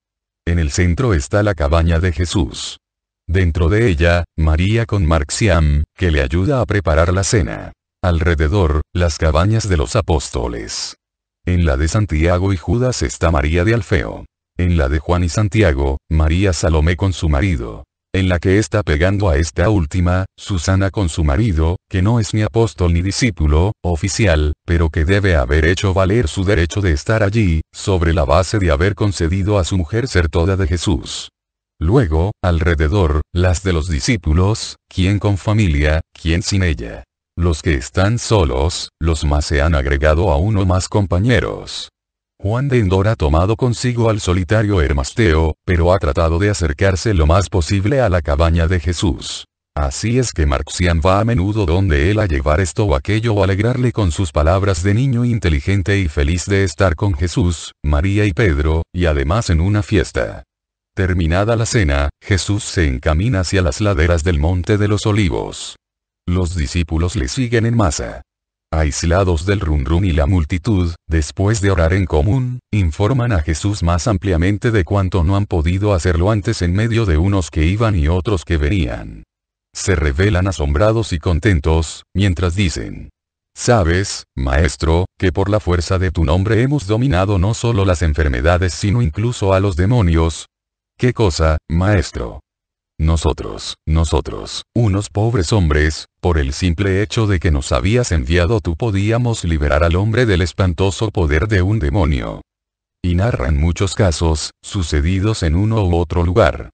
En el centro está la cabaña de Jesús. Dentro de ella, María con Marciam, que le ayuda a preparar la cena. Alrededor, las cabañas de los apóstoles. En la de Santiago y Judas está María de Alfeo. En la de Juan y Santiago, María Salomé con su marido. En la que está pegando a esta última, Susana con su marido, que no es ni apóstol ni discípulo oficial, pero que debe haber hecho valer su derecho de estar allí, sobre la base de haber concedido a su mujer ser toda de Jesús. Luego, alrededor, las de los discípulos, quien con familia, quien sin ella. Los que están solos, los más se han agregado a uno más compañeros. Juan de Endor ha tomado consigo al solitario Hermasteo, pero ha tratado de acercarse lo más posible a la cabaña de Jesús. Así es que Marciam va a menudo donde él a llevar esto o aquello o alegrarle con sus palabras de niño inteligente y feliz de estar con Jesús, María y Pedro, y además en una fiesta. Terminada la cena, Jesús se encamina hacia las laderas del Monte de los Olivos. Los discípulos le siguen en masa. Aislados del rum y la multitud, después de orar en común, informan a Jesús más ampliamente de cuanto no han podido hacerlo antes en medio de unos que iban y otros que venían. Se revelan asombrados y contentos, mientras dicen: «Sabes, Maestro, que por la fuerza de tu nombre hemos dominado no solo las enfermedades sino incluso a los demonios». «¿Qué cosa, Maestro?» Nosotros, unos pobres hombres, por el simple hecho de que nos habías enviado tú podíamos liberar al hombre del espantoso poder de un demonio. Y narran muchos casos, sucedidos en uno u otro lugar.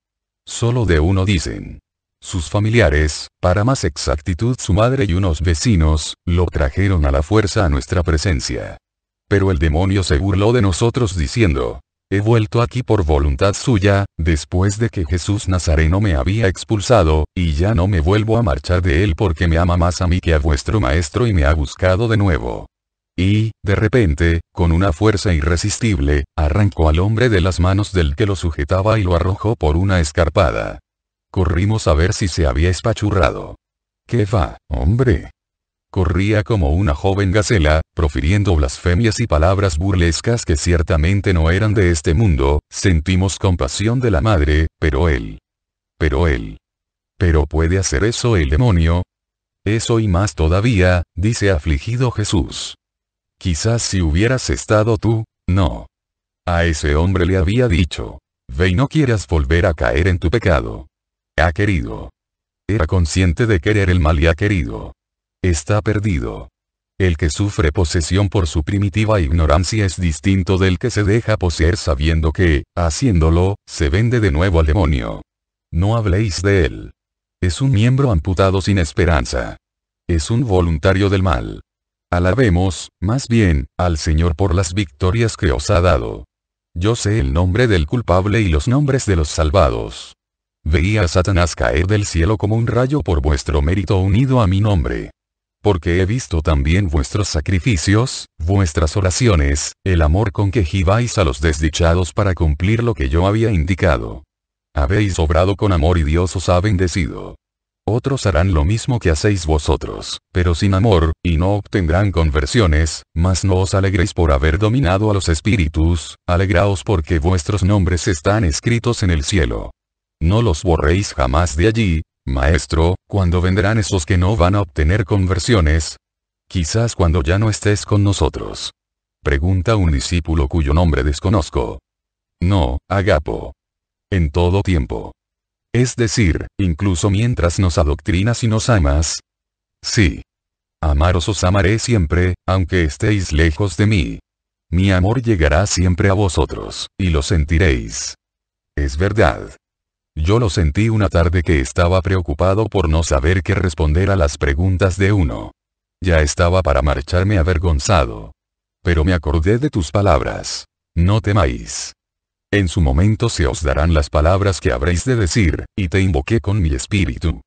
Solo de uno dicen. Sus familiares, para más exactitud su madre y unos vecinos, lo trajeron a la fuerza a nuestra presencia. Pero el demonio se burló de nosotros diciendo: «He vuelto aquí por voluntad suya, después de que Jesús Nazareno me había expulsado, y ya no me vuelvo a marchar de él porque me ama más a mí que a vuestro maestro y me ha buscado de nuevo». Y, de repente, con una fuerza irresistible, arrancó al hombre de las manos del que lo sujetaba y lo arrojó por una escarpada. Corrimos a ver si se había espachurrado. «¿Qué va, hombre?» Corría como una joven gacela, profiriendo blasfemias y palabras burlescas que ciertamente no eran de este mundo. Sentimos compasión de la madre, pero él. ¿Pero puede hacer eso el demonio? Eso y más todavía, dice afligido Jesús. Quizás si hubieras estado tú, no. A ese hombre le había dicho: «Ve y no quieras volver a caer en tu pecado». Ha querido. Era consciente de querer el mal y ha querido. Está perdido. El que sufre posesión por su primitiva ignorancia es distinto del que se deja poseer sabiendo que, haciéndolo, se vende de nuevo al demonio. No habléis de él. Es un miembro amputado sin esperanza. Es un voluntario del mal. Alabemos, más bien, al Señor por las victorias que os ha dado. Yo sé el nombre del culpable y los nombres de los salvados. Veía a Satanás caer del cielo como un rayo por vuestro mérito unido a mi nombre. Porque he visto también vuestros sacrificios, vuestras oraciones, el amor con que giváis a los desdichados para cumplir lo que yo había indicado. Habéis obrado con amor y Dios os ha bendecido. Otros harán lo mismo que hacéis vosotros, pero sin amor, y no obtendrán conversiones, mas no os alegréis por haber dominado a los espíritus, alegraos porque vuestros nombres están escritos en el cielo. No los borréis jamás de allí. Maestro, ¿cuándo vendrán esos que no van a obtener conversiones? Quizás cuando ya no estés con nosotros. Pregunta un discípulo cuyo nombre desconozco. No, Agapo. En todo tiempo. Es decir, incluso mientras nos adoctrinas y nos amas. Sí. Amaros os amaré siempre, aunque estéis lejos de mí. Mi amor llegará siempre a vosotros, y lo sentiréis. Es verdad. Yo lo sentí una tarde que estaba preocupado por no saber qué responder a las preguntas de uno. Ya estaba para marcharme avergonzado. Pero me acordé de tus palabras. No temáis. En su momento se os darán las palabras que habréis de decir, y te invoqué con mi espíritu.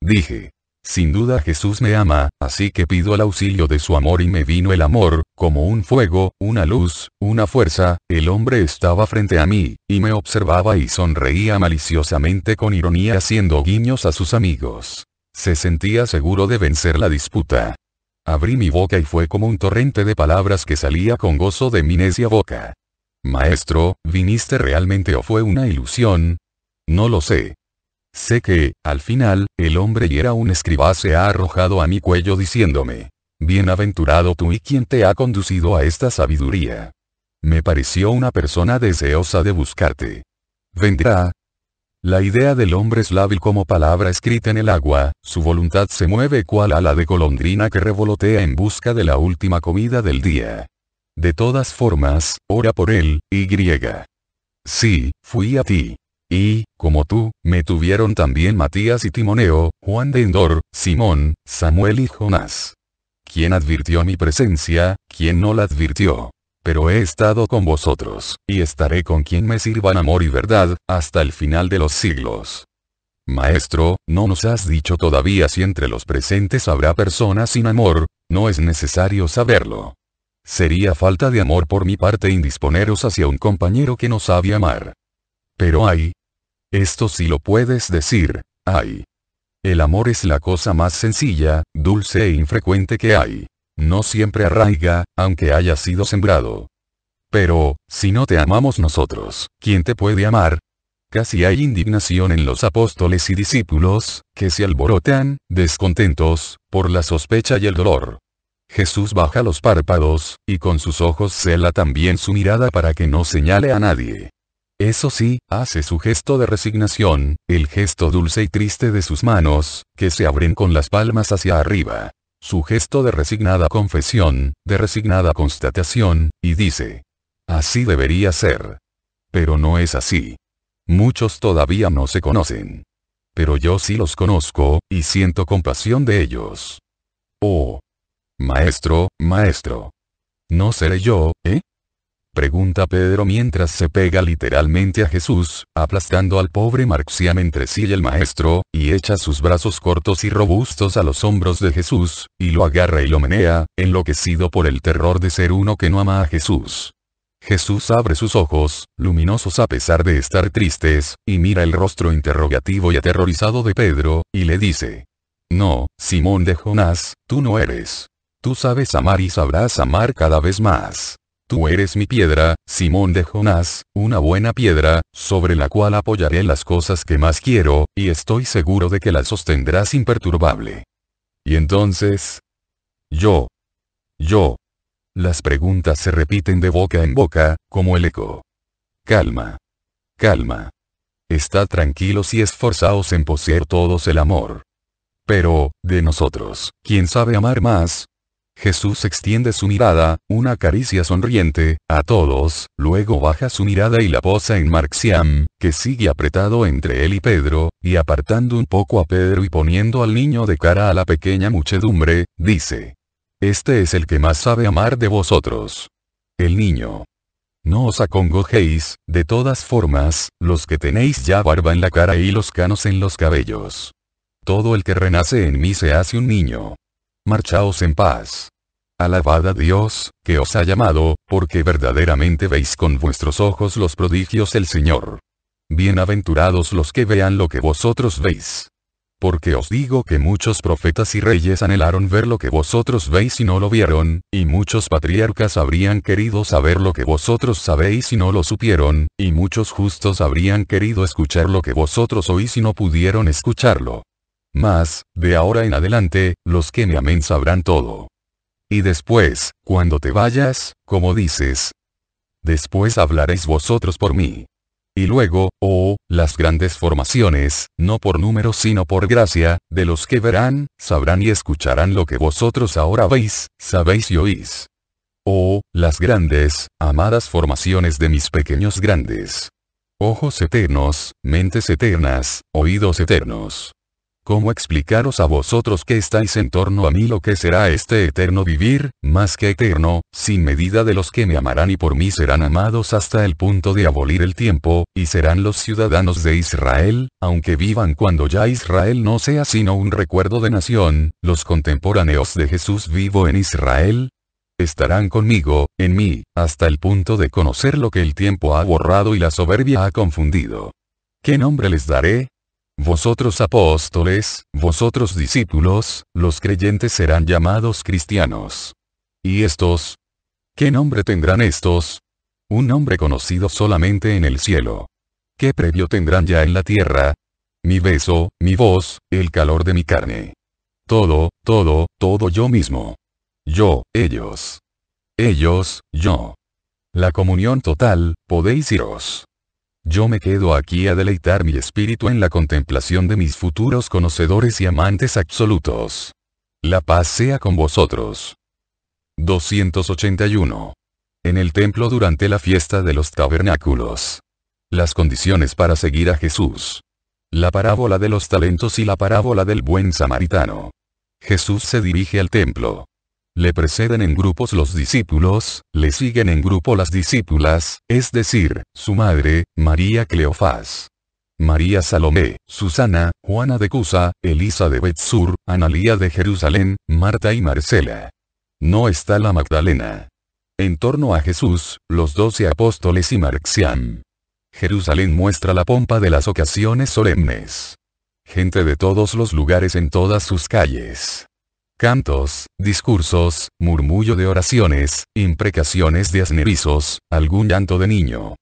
Dije: Sin duda Jesús me ama, así que pido el auxilio de su amor y me vino el amor, como un fuego, una luz, una fuerza. El hombre estaba frente a mí, y me observaba y sonreía maliciosamente con ironía haciendo guiños a sus amigos. Se sentía seguro de vencer la disputa. Abrí mi boca y fue como un torrente de palabras que salía con gozo de mi necia boca. Maestro, ¿viniste realmente o fue una ilusión? No lo sé. Sé que, al final, el hombre y era un escribá se ha arrojado a mi cuello diciéndome: Bienaventurado tú y quien te ha conducido a esta sabiduría. Me pareció una persona deseosa de buscarte. ¿Vendrá? La idea del hombre es lábil como palabra escrita en el agua, su voluntad se mueve cual ala de golondrina que revolotea en busca de la última comida del día. De todas formas, ora por él, y. Sí, fui a ti. Y, como tú, me tuvieron también Matías y Timoneo, Juan de Endor, Simón, Samuel y Jonás. ¿Quién advirtió mi presencia? ¿Quién no la advirtió? Pero he estado con vosotros, y estaré con quien me sirvan amor y verdad, hasta el final de los siglos. Maestro, no nos has dicho todavía si entre los presentes habrá personas sin amor. No es necesario saberlo. Sería falta de amor por mi parte indisponeros hacia un compañero que no sabe amar. Pero hay. Esto sí lo puedes decir, hay. El amor es la cosa más sencilla, dulce e infrecuente que hay. No siempre arraiga, aunque haya sido sembrado. Pero, si no te amamos nosotros, ¿quién te puede amar? Casi hay indignación en los apóstoles y discípulos, que se alborotan, descontentos, por la sospecha y el dolor. Jesús baja los párpados, y con sus ojos cela también su mirada para que no señale a nadie. Eso sí, hace su gesto de resignación, el gesto dulce y triste de sus manos, que se abren con las palmas hacia arriba. Su gesto de resignada confesión, de resignada constatación, y dice: así debería ser. Pero no es así. Muchos todavía no se conocen. Pero yo sí los conozco, y siento compasión de ellos. Oh. Maestro, maestro. ¿No seré yo, pregunta Pedro mientras se pega literalmente a Jesús, aplastando al pobre Marciam entre sí y el maestro, y echa sus brazos cortos y robustos a los hombros de Jesús, y lo agarra y lo menea, enloquecido por el terror de ser uno que no ama a Jesús. Jesús abre sus ojos, luminosos a pesar de estar tristes, y mira el rostro interrogativo y aterrorizado de Pedro, y le dice: no, Simón de Jonás, tú no eres. Tú sabes amar y sabrás amar cada vez más. Tú eres mi piedra, Simón de Jonás, una buena piedra, sobre la cual apoyaré las cosas que más quiero, y estoy seguro de que la sostendrás imperturbable. Y entonces, yo. Las preguntas se repiten de boca en boca, como el eco. Calma. Calma. Estad tranquilos y esforzaos en poseer todos el amor. Pero, de nosotros, ¿quién sabe amar más? Jesús extiende su mirada, una caricia sonriente, a todos, luego baja su mirada y la posa en Marciam, que sigue apretado entre él y Pedro, y apartando un poco a Pedro y poniendo al niño de cara a la pequeña muchedumbre, dice: este es el que más sabe amar de vosotros. El niño. No os acongojéis, de todas formas, los que tenéis ya barba en la cara y los canos en los cabellos. Todo el que renace en mí se hace un niño. Marchaos en paz. Alabad a Dios, que os ha llamado, porque verdaderamente veis con vuestros ojos los prodigios del Señor. Bienaventurados los que vean lo que vosotros veis. Porque os digo que muchos profetas y reyes anhelaron ver lo que vosotros veis y no lo vieron, y muchos patriarcas habrían querido saber lo que vosotros sabéis y no lo supieron, y muchos justos habrían querido escuchar lo que vosotros oís y no pudieron escucharlo. Mas, de ahora en adelante, los que me amen sabrán todo. Y después, cuando te vayas, como dices, después hablaréis vosotros por mí. Y luego, las grandes formaciones, no por número sino por gracia, de los que verán, sabrán y escucharán lo que vosotros ahora veis, sabéis y oís. Las grandes, amadas formaciones de mis pequeños grandes. Ojos eternos, mentes eternas, oídos eternos. ¿Cómo explicaros a vosotros que estáis en torno a mí lo que será este eterno vivir, más que eterno, sin medida de los que me amarán y por mí serán amados hasta el punto de abolir el tiempo, y serán los ciudadanos de Israel, aunque vivan cuando ya Israel no sea sino un recuerdo de nación, los contemporáneos de Jesús vivo en Israel? Estarán conmigo, en mí, hasta el punto de conocer lo que el tiempo ha borrado y la soberbia ha confundido. ¿Qué nombre les daré? Vosotros apóstoles, vosotros discípulos, los creyentes serán llamados cristianos. ¿Y estos? ¿Qué nombre tendrán estos? Un nombre conocido solamente en el cielo. ¿Qué previo tendrán ya en la tierra? Mi beso, mi voz, el calor de mi carne. Todo yo mismo. Yo, ellos. Ellos, yo. La comunión total, podéis iros. Yo me quedo aquí a deleitar mi espíritu en la contemplación de mis futuros conocedores y amantes absolutos. La paz sea con vosotros. 281. En el templo durante la fiesta de los tabernáculos. Las condiciones para seguir a Jesús. La parábola de los talentos y la parábola del buen samaritano. Jesús se dirige al templo. Le preceden en grupos los discípulos, le siguen en grupo las discípulas, es decir, su madre, María Cleofás, María Salomé, Susana, Juana de Cusa, Elisa de Betsur, Analía de Jerusalén, Marta y Marcela. No está la Magdalena. En torno a Jesús, los 12 apóstoles y Marcián. Jerusalén muestra la pompa de las ocasiones solemnes. Gente de todos los lugares en todas sus calles. Cantos, discursos, murmullo de oraciones, imprecaciones de asnerizos, algún llanto de niño.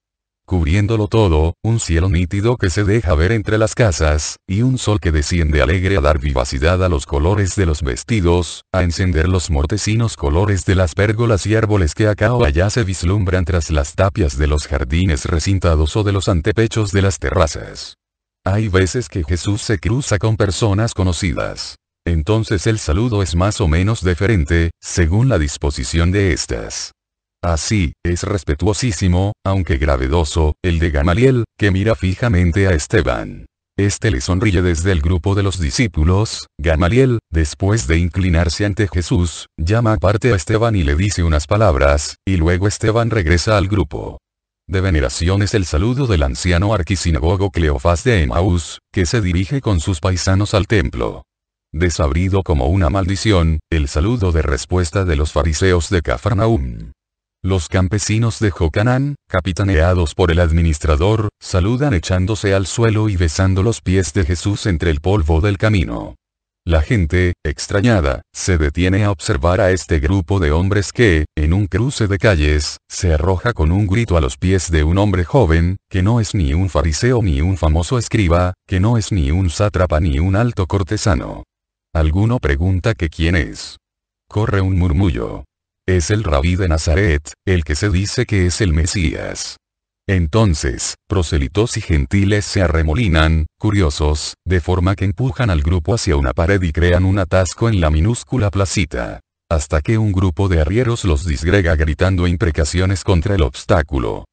Cubriéndolo todo, un cielo nítido que se deja ver entre las casas, y un sol que desciende alegre a dar vivacidad a los colores de los vestidos, a encender los mortecinos colores de las pérgolas y árboles que acá o allá se vislumbran tras las tapias de los jardines recintados o de los antepechos de las terrazas. Hay veces que Jesús se cruza con personas conocidas. Entonces el saludo es más o menos deferente, según la disposición de éstas. Así, es respetuosísimo, aunque gravedoso, el de Gamaliel, que mira fijamente a Esteban. Este le sonríe desde el grupo de los discípulos. Gamaliel, después de inclinarse ante Jesús, llama aparte a Esteban y le dice unas palabras, y luego Esteban regresa al grupo. De veneración es el saludo del anciano arquisinagogo Cleofás de Emaús, que se dirige con sus paisanos al templo. Desabrido como una maldición, el saludo de respuesta de los fariseos de Cafarnaúm. Los campesinos de Jocanán, capitaneados por el administrador, saludan echándose al suelo y besando los pies de Jesús entre el polvo del camino. La gente, extrañada, se detiene a observar a este grupo de hombres que, en un cruce de calles, se arroja con un grito a los pies de un hombre joven, que no es ni un fariseo ni un famoso escriba, que no es ni un sátrapa ni un alto cortesano. Alguno pregunta que quién es. Corre un murmullo. Es el rabí de Nazaret, el que se dice que es el Mesías. Entonces, proselitos y gentiles se arremolinan, curiosos, de forma que empujan al grupo hacia una pared y crean un atasco en la minúscula placita. Hasta que un grupo de arrieros los disgrega gritando imprecaciones contra el obstáculo.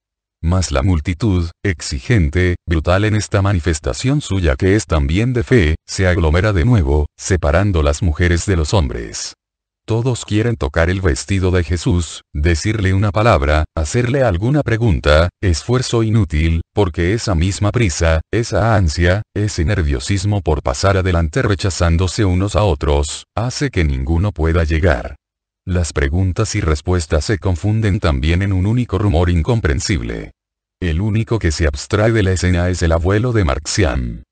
Mas la multitud, exigente, brutal en esta manifestación suya que es también de fe, se aglomera de nuevo, separando las mujeres de los hombres. Todos quieren tocar el vestido de Jesús, decirle una palabra, hacerle alguna pregunta, esfuerzo inútil, porque esa misma prisa, esa ansia, ese nerviosismo por pasar adelante rechazándose unos a otros, hace que ninguno pueda llegar. Las preguntas y respuestas se confunden también en un único rumor incomprensible. El único que se abstrae de la escena es el abuelo de Marcián.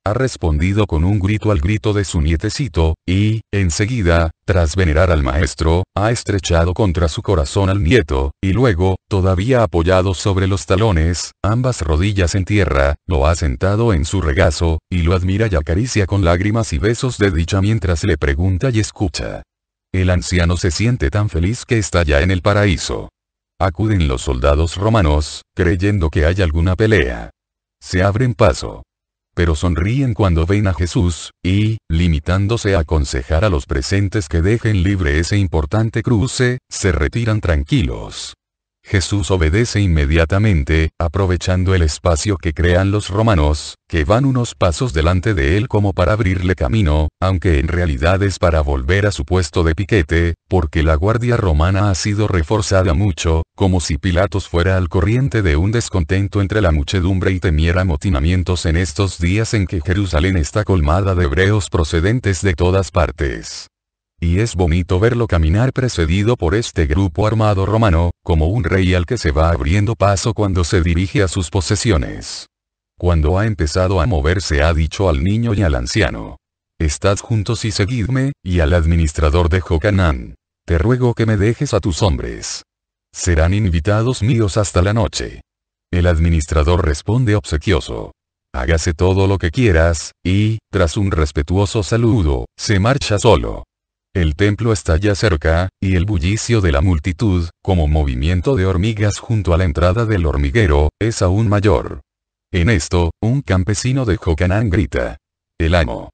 Ha respondido con un grito al grito de su nietecito, y, enseguida, tras venerar al maestro, ha estrechado contra su corazón al nieto, y luego, todavía apoyado sobre los talones, ambas rodillas en tierra, lo ha sentado en su regazo, y lo admira y acaricia con lágrimas y besos de dicha mientras le pregunta y escucha. El anciano se siente tan feliz que está ya en el paraíso. Acuden los soldados romanos, creyendo que hay alguna pelea. Se abren paso. Pero sonríen cuando ven a Jesús, y, limitándose a aconsejar a los presentes que dejen libre ese importante cruce, se retiran tranquilos. Jesús obedece inmediatamente, aprovechando el espacio que crean los romanos, que van unos pasos delante de él como para abrirle camino, aunque en realidad es para volver a su puesto de piquete, porque la guardia romana ha sido reforzada mucho, como si Pilatos fuera al corriente de un descontento entre la muchedumbre y temiera amotinamientos en estos días en que Jerusalén está colmada de hebreos procedentes de todas partes. Y es bonito verlo caminar precedido por este grupo armado romano, como un rey al que se va abriendo paso cuando se dirige a sus posesiones. Cuando ha empezado a moverse ha dicho al niño y al anciano: Estad juntos y seguidme, y al administrador de Jocanán: Te ruego que me dejes a tus hombres. Serán invitados míos hasta la noche. El administrador responde obsequioso: Hágase todo lo que quieras, y, tras un respetuoso saludo, se marcha solo. El templo está ya cerca, y el bullicio de la multitud, como movimiento de hormigas junto a la entrada del hormiguero, es aún mayor. En esto, un campesino de Jocanán grita: El amo.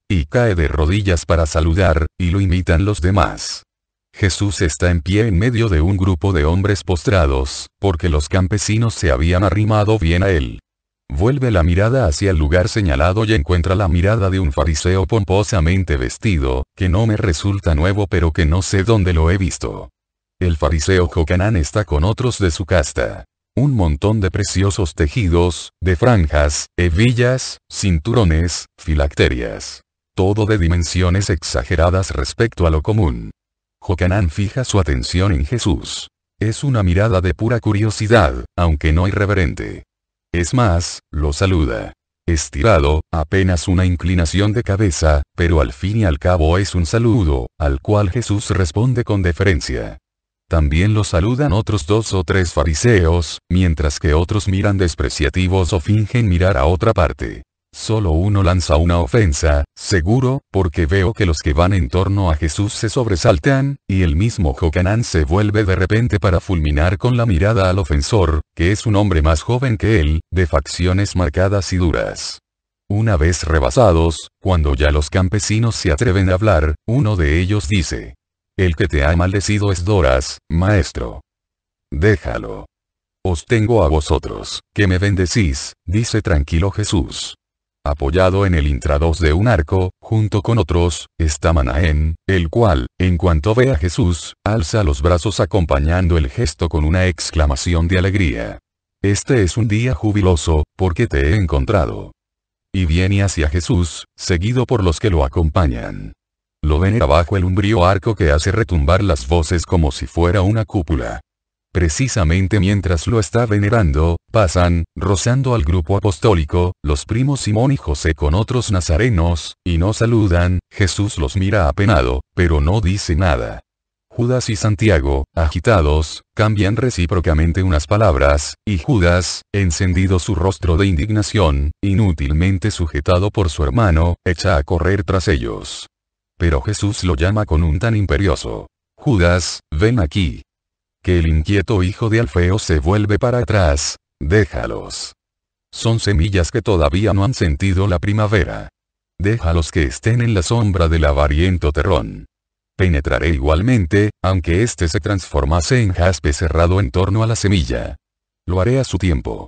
Y cae de rodillas para saludar, y lo imitan los demás. Jesús está en pie en medio de un grupo de hombres postrados, porque los campesinos se habían arrimado bien a él. Vuelve la mirada hacia el lugar señalado y encuentra la mirada de un fariseo pomposamente vestido, que no me resulta nuevo pero que no sé dónde lo he visto. El fariseo Jocanán está con otros de su casta. Un montón de preciosos tejidos, de franjas, hebillas, cinturones, filacterias. Todo de dimensiones exageradas respecto a lo común. Jocanán fija su atención en Jesús. Es una mirada de pura curiosidad, aunque no irreverente. Es más, lo saluda. Estirado, apenas una inclinación de cabeza, pero al fin y al cabo es un saludo, al cual Jesús responde con deferencia. También lo saludan otros 2 o 3 fariseos, mientras que otros miran despreciativos o fingen mirar a otra parte. Solo uno lanza una ofensa, seguro, porque veo que los que van en torno a Jesús se sobresaltan, y el mismo Jocanán se vuelve de repente para fulminar con la mirada al ofensor, que es un hombre más joven que él, de facciones marcadas y duras. Una vez rebasados, cuando ya los campesinos se atreven a hablar, uno de ellos dice: El que te ha maldecido es Doras, maestro. Déjalo. Os tengo a vosotros, que me bendecís, dice tranquilo Jesús. Apoyado en el intrados de un arco, junto con otros, está Manaén, el cual, en cuanto ve a Jesús, alza los brazos acompañando el gesto con una exclamación de alegría. Este es un día jubiloso, porque te he encontrado. Y viene hacia Jesús, seguido por los que lo acompañan. Lo venera bajo el umbrío arco que hace retumbar las voces como si fuera una cúpula. Precisamente mientras lo está venerando, pasan, rozando al grupo apostólico, los primos Simón y José con otros nazarenos, y no saludan. Jesús los mira apenado, pero no dice nada. Judas y Santiago, agitados, cambian recíprocamente unas palabras, y Judas, encendido su rostro de indignación, inútilmente sujetado por su hermano, echa a correr tras ellos. Pero Jesús lo llama con un tan imperioso: Judas, ven aquí. Que el inquieto hijo de Alfeo se vuelve para atrás. Déjalos. Son semillas que todavía no han sentido la primavera. Déjalos que estén en la sombra del avariento terrón. Penetraré igualmente, aunque éste se transformase en jaspe cerrado en torno a la semilla. Lo haré a su tiempo.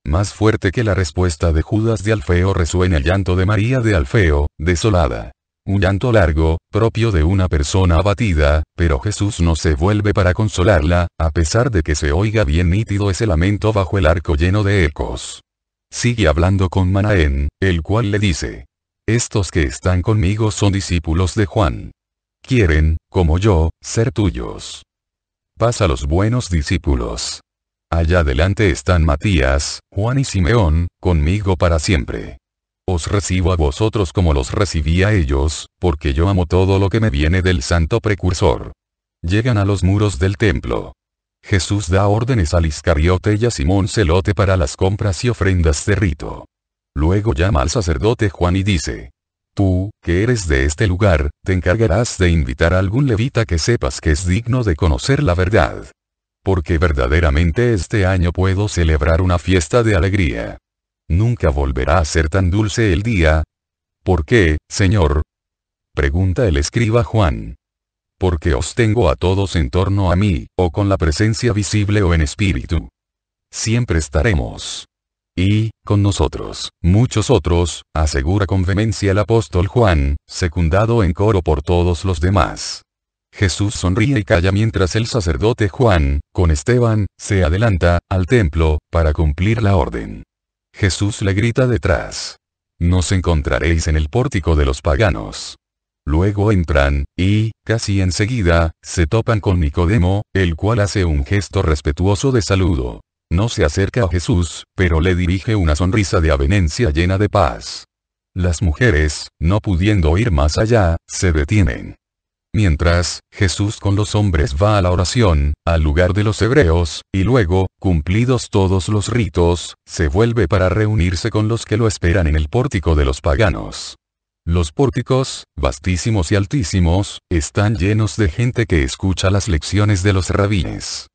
Más fuerte que la respuesta de Judas de Alfeo resuena el llanto de María de Alfeo, desolada. Un llanto largo, propio de una persona abatida, pero Jesús no se vuelve para consolarla, a pesar de que se oiga bien nítido ese lamento bajo el arco lleno de ecos. Sigue hablando con Manaén, el cual le dice: Estos que están conmigo son discípulos de Juan. Quieren, como yo, ser tuyos. Pasa los buenos discípulos. Allá adelante están Matías, Juan y Simeón, conmigo para siempre. Os recibo a vosotros como los recibí a ellos, porque yo amo todo lo que me viene del santo precursor. Llegan a los muros del templo. Jesús da órdenes al Iscariote y a Simón Celote para las compras y ofrendas de rito. Luego llama al sacerdote Juan y dice: Tú, que eres de este lugar, te encargarás de invitar a algún levita que sepas que es digno de conocer la verdad. Porque verdaderamente este año puedo celebrar una fiesta de alegría. Nunca volverá a ser tan dulce el día. ¿Por qué, Señor? Pregunta el escriba Juan. porque os tengo a todos en torno a mí, o con la presencia visible o en espíritu. Siempre estaremos. Y, con nosotros, muchos otros, asegura con vehemencia el apóstol Juan, secundado en coro por todos los demás. Jesús sonríe y calla mientras el sacerdote Juan, con Esteban, se adelanta al templo, para cumplir la orden. Jesús le grita detrás: «Nos encontraréis en el pórtico de los paganos». Luego entran, y, casi enseguida, se topan con Nicodemo, el cual hace un gesto respetuoso de saludo. No se acerca a Jesús, pero le dirige una sonrisa de avenencia llena de paz. Las mujeres, no pudiendo ir más allá, se detienen. Mientras, Jesús con los hombres va a la oración, al lugar de los hebreos, y luego, cumplidos todos los ritos, se vuelve para reunirse con los que lo esperan en el pórtico de los paganos. Los pórticos, vastísimos y altísimos, están llenos de gente que escucha las lecciones de los rabines.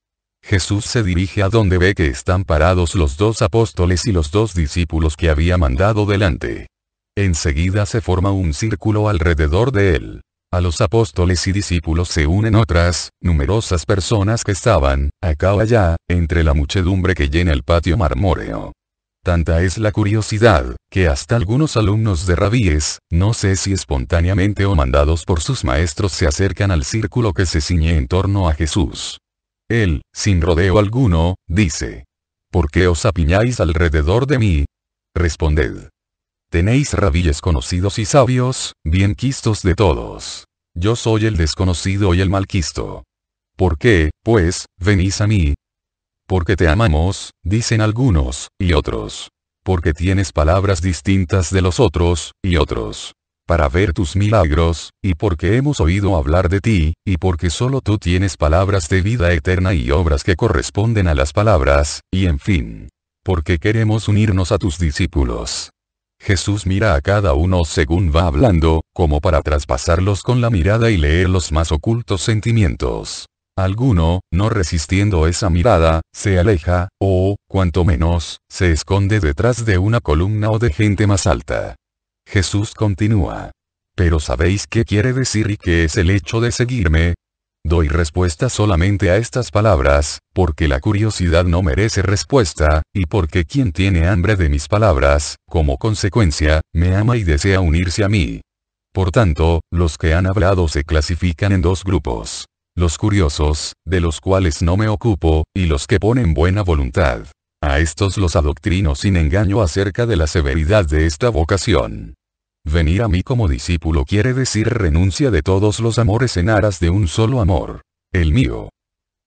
Jesús se dirige a donde ve que están parados los 2 apóstoles y los 2 discípulos que había mandado delante. Enseguida se forma un círculo alrededor de él. A los apóstoles y discípulos se unen otras, numerosas personas que estaban, acá o allá, entre la muchedumbre que llena el patio marmóreo. Tanta es la curiosidad, que hasta algunos alumnos de rabíes, no sé si espontáneamente o mandados por sus maestros, se acercan al círculo que se ciñe en torno a Jesús. Él, sin rodeo alguno, dice: «¿Por qué os apiñáis alrededor de mí? Responded. Tenéis rabíes conocidos y sabios, bien quistos de todos. Yo soy el desconocido y el malquisto. ¿Por qué, pues, venís a mí? Porque te amamos», dicen algunos, y otros. «Porque tienes palabras distintas de los otros, y otros. Para ver tus milagros, y porque hemos oído hablar de ti, y porque solo tú tienes palabras de vida eterna y obras que corresponden a las palabras, y en fin. Porque queremos unirnos a tus discípulos». Jesús mira a cada uno según va hablando, como para traspasarlos con la mirada y leer los más ocultos sentimientos. Alguno, no resistiendo esa mirada, se aleja, o, cuanto menos, se esconde detrás de una columna o de gente más alta. Jesús continúa: «Pero ¿sabéis qué quiere decir y qué es el hecho de seguirme? Doy respuesta solamente a estas palabras, porque la curiosidad no merece respuesta, y porque quien tiene hambre de mis palabras, como consecuencia, me ama y desea unirse a mí». Por tanto, los que han hablado se clasifican en 2 grupos. Los curiosos, de los cuales no me ocupo, y los que ponen buena voluntad. A estos los adoctrino sin engaño acerca de la severidad de esta vocación. Venir a mí como discípulo quiere decir renuncia de todos los amores en aras de un solo amor. El mío.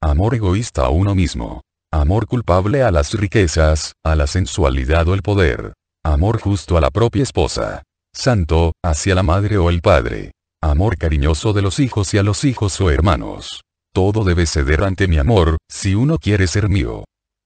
Amor egoísta a uno mismo. Amor culpable a las riquezas, a la sensualidad o el poder. Amor justo a la propia esposa. Santo, hacia la madre o el padre. Amor cariñoso de los hijos y a los hijos o hermanos. Todo debe ceder ante mi amor, si uno quiere ser mío.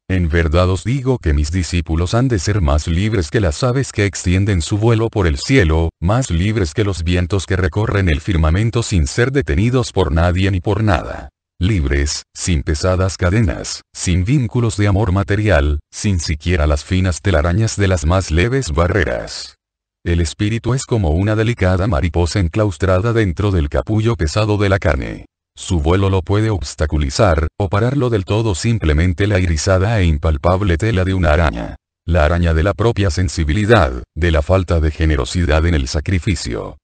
En verdad os digo que mis discípulos han de ser más libres que las aves que extienden su vuelo por el cielo, más libres que los vientos que recorren el firmamento sin ser detenidos por nadie ni por nada. Libres, sin pesadas cadenas, sin vínculos de amor material, sin siquiera las finas telarañas de las más leves barreras. El espíritu es como una delicada mariposa enclaustrada dentro del capullo pesado de la carne. Su vuelo lo puede obstaculizar, o pararlo del todo simplemente la irisada e impalpable tela de una araña. La araña de la propia sensibilidad, de la falta de generosidad en el sacrificio.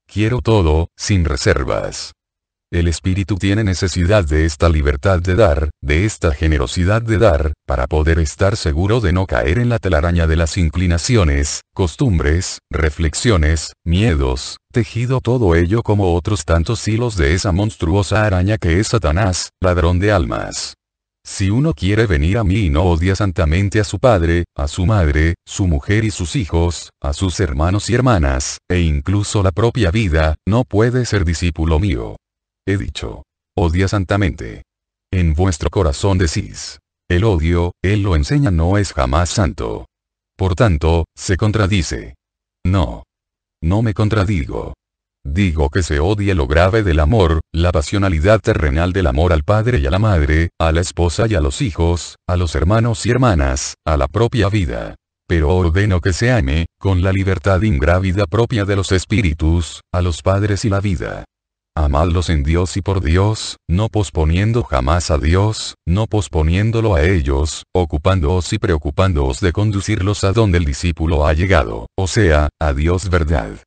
Quiero todo, sin reservas. El espíritu tiene necesidad de esta libertad de dar, de esta generosidad de dar, para poder estar seguro de no caer en la telaraña de las inclinaciones, costumbres, reflexiones, miedos, tejido todo ello como otros tantos hilos de esa monstruosa araña que es Satanás, ladrón de almas. Si uno quiere venir a mí y no odia santamente a su padre, a su madre, su mujer y sus hijos, a sus hermanos y hermanas, e incluso la propia vida, no puede ser discípulo mío. He dicho: odia santamente. En vuestro corazón decís: el odio, él lo enseña, no es jamás santo. Por tanto, se contradice. No. No me contradigo. Digo que se odie lo grave del amor, la pasionalidad terrenal del amor al padre y a la madre, a la esposa y a los hijos, a los hermanos y hermanas, a la propia vida. Pero ordeno que se ame, con la libertad ingrávida propia de los espíritus, a los padres y la vida. Amadlos en Dios y por Dios, no posponiendo jamás a Dios, no posponiéndolo a ellos, ocupándoos y preocupándoos de conducirlos a donde el discípulo ha llegado, o sea, a Dios verdad.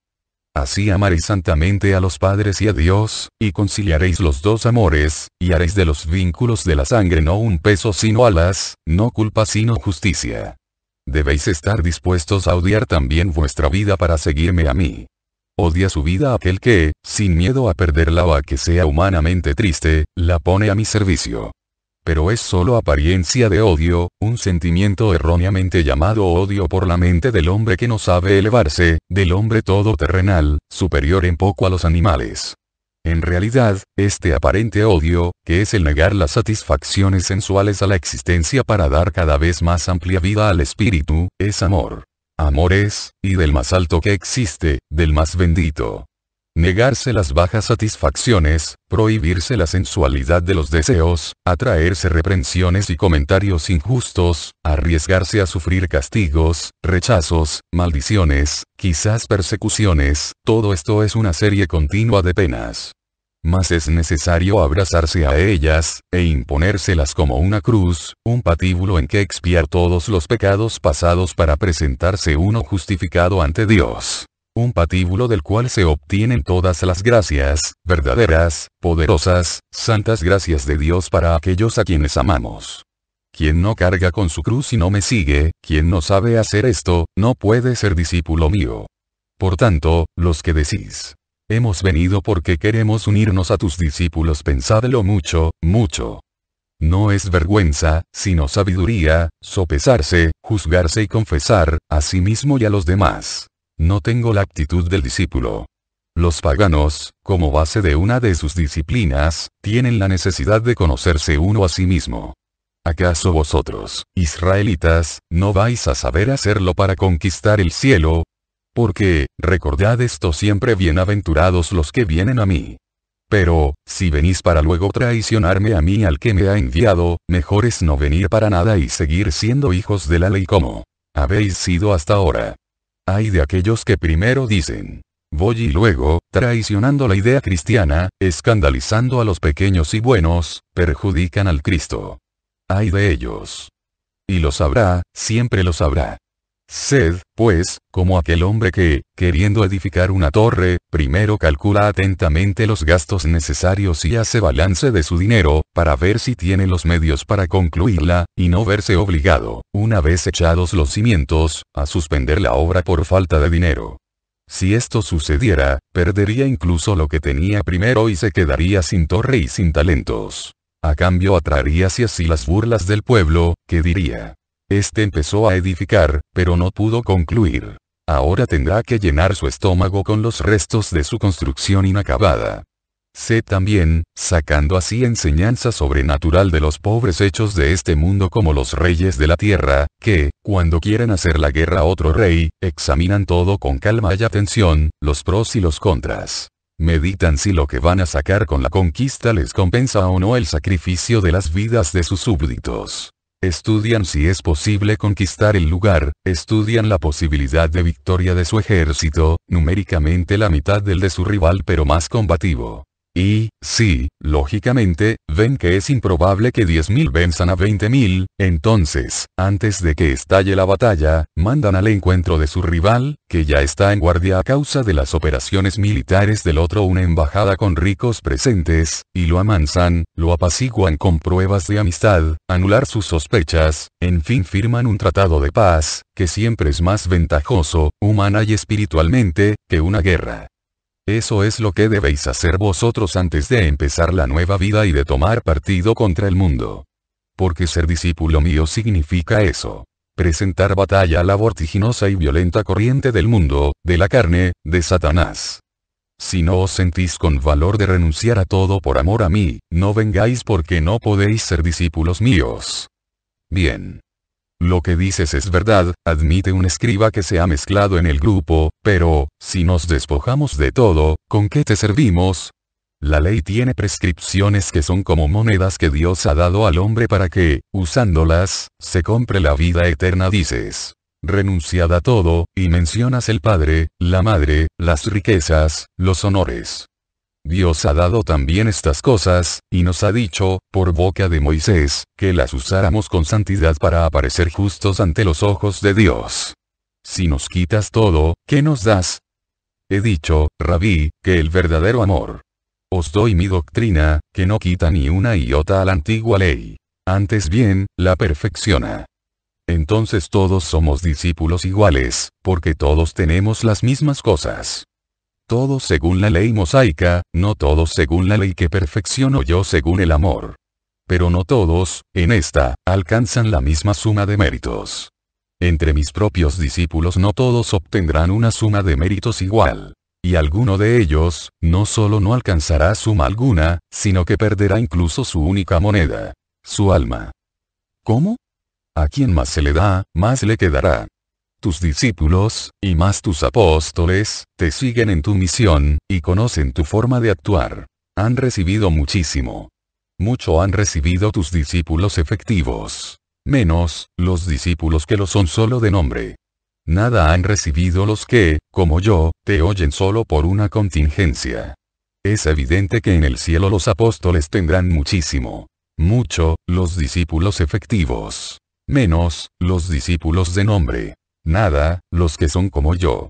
Así amaréis santamente a los padres y a Dios, y conciliaréis los dos amores, y haréis de los vínculos de la sangre no un peso sino alas, no culpa sino justicia. Debéis estar dispuestos a odiar también vuestra vida para seguirme a mí. Odia su vida aquel que, sin miedo a perderla o a que sea humanamente triste, la pone a mi servicio. Pero es solo apariencia de odio, un sentimiento erróneamente llamado odio por la mente del hombre que no sabe elevarse, del hombre todoterrenal, superior en poco a los animales. En realidad, este aparente odio, que es el negar las satisfacciones sensuales a la existencia para dar cada vez más amplia vida al espíritu, es amor. Amor es, y del más alto que existe, del más bendito. Negarse las bajas satisfacciones, prohibirse la sensualidad de los deseos, atraerse reprensiones y comentarios injustos, arriesgarse a sufrir castigos, rechazos, maldiciones, quizás persecuciones, todo esto es una serie continua de penas. Mas es necesario abrazarse a ellas, e imponérselas como una cruz, un patíbulo en que expiar todos los pecados pasados para presentarse uno justificado ante Dios. Un patíbulo del cual se obtienen todas las gracias, verdaderas, poderosas, santas gracias de Dios para aquellos a quienes amamos. Quien no carga con su cruz y no me sigue, quien no sabe hacer esto, no puede ser discípulo mío. Por tanto, los que decís, hemos venido porque queremos unirnos a tus discípulos, pensadlo mucho, mucho. No es vergüenza, sino sabiduría, sopesarse, juzgarse y confesar, a sí mismo y a los demás. No tengo la actitud del discípulo. Los paganos, como base de una de sus disciplinas, tienen la necesidad de conocerse uno a sí mismo. ¿Acaso vosotros, israelitas, no vais a saber hacerlo para conquistar el cielo? Porque, recordad esto siempre, bienaventurados los que vienen a mí. Pero, si venís para luego traicionarme a mí al que me ha enviado, mejor es no venir para nada y seguir siendo hijos de la ley como habéis sido hasta ahora. Ay de aquellos que primero dicen, voy y luego, traicionando la idea cristiana, escandalizando a los pequeños y buenos, perjudican al Cristo. Ay de ellos. Y lo sabrá, siempre lo sabrá. Sed, pues, como aquel hombre que, queriendo edificar una torre, primero calcula atentamente los gastos necesarios y hace balance de su dinero, para ver si tiene los medios para concluirla, y no verse obligado, una vez echados los cimientos, a suspender la obra por falta de dinero. Si esto sucediera, perdería incluso lo que tenía primero y se quedaría sin torre y sin talentos. A cambio atraería hacia sí las burlas del pueblo, que diría: este empezó a edificar, pero no pudo concluir. Ahora tendrá que llenar su estómago con los restos de su construcción inacabada. Sé también, sacando así enseñanza sobrenatural de los pobres hechos de este mundo como los reyes de la tierra, que, cuando quieren hacer la guerra a otro rey, examinan todo con calma y atención, los pros y los contras. Meditan si lo que van a sacar con la conquista les compensa o no el sacrificio de las vidas de sus súbditos. Estudian si es posible conquistar el lugar, estudian la posibilidad de victoria de su ejército, numéricamente la mitad del de su rival pero más combativo. Y, sí, lógicamente, ven que es improbable que 10.000 venzan a 20.000, entonces, antes de que estalle la batalla, mandan al encuentro de su rival, que ya está en guardia a causa de las operaciones militares del otro, una embajada con ricos presentes, y lo amansan, lo apaciguan con pruebas de amistad, anular sus sospechas, en fin firman un tratado de paz, que siempre es más ventajoso, humana y espiritualmente, que una guerra. Eso es lo que debéis hacer vosotros antes de empezar la nueva vida y de tomar partido contra el mundo. Porque ser discípulo mío significa eso. Presentar batalla a la vertiginosa y violenta corriente del mundo, de la carne, de Satanás. Si no os sentís con valor de renunciar a todo por amor a mí, no vengáis porque no podéis ser discípulos míos. Bien. Lo que dices es verdad, admite un escriba que se ha mezclado en el grupo, pero, si nos despojamos de todo, ¿con qué te servimos? La ley tiene prescripciones que son como monedas que Dios ha dado al hombre para que, usándolas, se compre la vida eterna, dices. Renunciad a todo, y mencionas el padre, la madre, las riquezas, los honores. Dios ha dado también estas cosas, y nos ha dicho, por boca de Moisés, que las usáramos con santidad para aparecer justos ante los ojos de Dios. Si nos quitas todo, ¿qué nos das? He dicho, Rabí, que el verdadero amor. Os doy mi doctrina, que no quita ni una iota a la antigua ley. Antes bien, la perfecciona. Entonces todos somos discípulos iguales, porque todos tenemos las mismas cosas. Todos según la ley mosaica, no todos según la ley que perfecciono yo según el amor. Pero no todos, en esta, alcanzan la misma suma de méritos. Entre mis propios discípulos no todos obtendrán una suma de méritos igual. Y alguno de ellos, no solo no alcanzará suma alguna, sino que perderá incluso su única moneda, su alma. ¿Cómo? A quien más se le da, más le quedará. Tus discípulos, y más tus apóstoles, te siguen en tu misión, y conocen tu forma de actuar. Han recibido muchísimo. Mucho han recibido tus discípulos efectivos. Menos, los discípulos que lo son solo de nombre. Nada han recibido los que, como yo, te oyen solo por una contingencia. Es evidente que en el cielo los apóstoles tendrán muchísimo. Mucho, los discípulos efectivos. Menos, los discípulos de nombre. Nada, los que son como yo.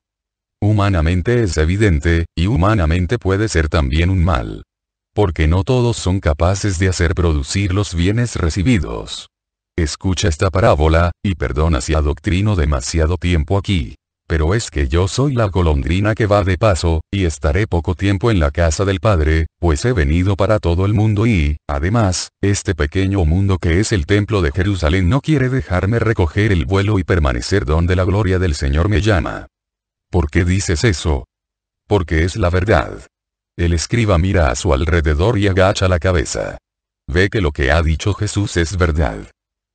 Humanamente es evidente, y humanamente puede ser también un mal. Porque no todos son capaces de hacer producir los bienes recibidos. Escucha esta parábola, y perdona si adoctrino demasiado tiempo aquí. Pero es que yo soy la golondrina que va de paso, y estaré poco tiempo en la casa del Padre, pues he venido para todo el mundo y, además, este pequeño mundo que es el templo de Jerusalén no quiere dejarme recoger el vuelo y permanecer donde la gloria del Señor me llama. ¿Por qué dices eso? Porque es la verdad. El escriba mira a su alrededor y agacha la cabeza. Ve que lo que ha dicho Jesús es verdad.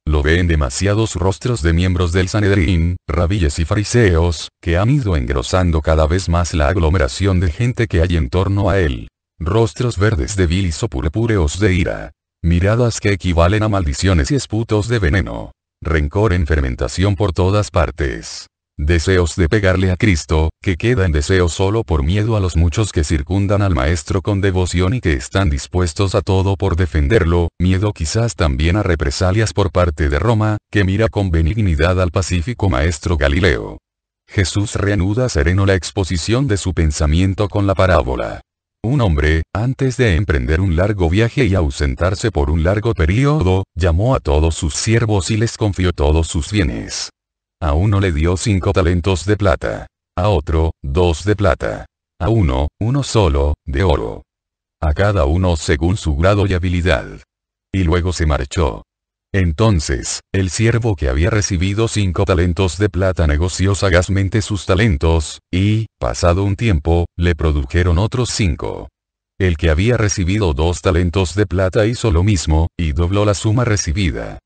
Lo ve en demasiados rostros de miembros del Sanedrín, rabíes y fariseos, que han ido engrosando cada vez más la aglomeración de gente que hay en torno a él. Rostros verdes de bilis o purpúreos de ira. Miradas que equivalen a maldiciones y esputos de veneno. Rencor en fermentación por todas partes. Deseos de pegarle a Cristo, que queda en deseo solo por miedo a los muchos que circundan al Maestro con devoción y que están dispuestos a todo por defenderlo, miedo quizás también a represalias por parte de Roma, que mira con benignidad al pacífico Maestro Galileo. Jesús reanuda sereno la exposición de su pensamiento con la parábola. Un hombre, antes de emprender un largo viaje y ausentarse por un largo período, llamó a todos sus siervos y les confió todos sus bienes. A uno le dio 5 talentos de plata. A otro, 2 de plata. A uno, 1 solo, de oro. A cada uno según su grado y habilidad. Y luego se marchó. Entonces, el siervo que había recibido 5 talentos de plata negoció sagazmente sus talentos, y, pasado un tiempo, le produjeron otros 5. El que había recibido 2 talentos de plata hizo lo mismo, y dobló la suma recibida.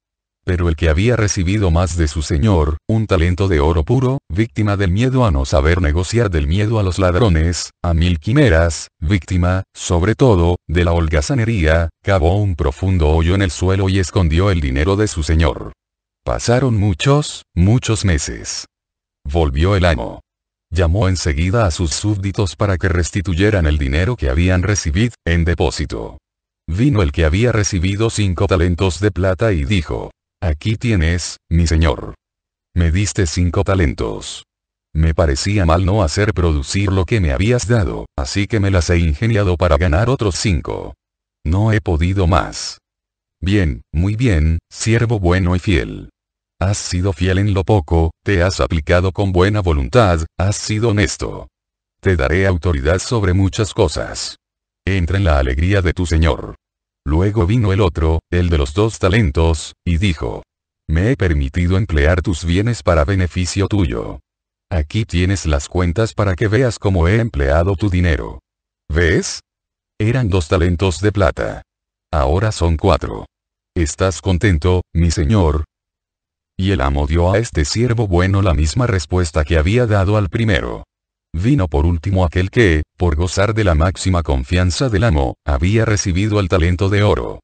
Pero el que había recibido más de su señor, 1 talento de oro puro, víctima del miedo a no saber negociar, del miedo a los ladrones, a 1000 quimeras, víctima, sobre todo, de la holgazanería, cavó un profundo hoyo en el suelo y escondió el dinero de su señor. Pasaron muchos meses. Volvió el amo. Llamó enseguida a sus súbditos para que restituyeran el dinero que habían recibido en depósito. Vino el que había recibido 5 talentos de plata y dijo: Aquí tienes, mi señor. Me diste 5 talentos. Me parecía mal no hacer producir lo que me habías dado, así que me las he ingeniado para ganar otros 5. No he podido más. Bien, muy bien, siervo bueno y fiel. Has sido fiel en lo poco, te has aplicado con buena voluntad, has sido honesto. Te daré autoridad sobre muchas cosas. Entra en la alegría de tu señor. Luego vino el otro, el de los 2 talentos, y dijo: Me he permitido emplear tus bienes para beneficio tuyo. Aquí tienes las cuentas para que veas cómo he empleado tu dinero. ¿Ves? Eran 2 talentos de plata. Ahora son 4. ¿Estás contento, mi señor? Y el amo dio a este siervo bueno la misma respuesta que había dado al primero. Vino por último aquel que, por gozar de la máxima confianza del amo, había recibido el talento de oro.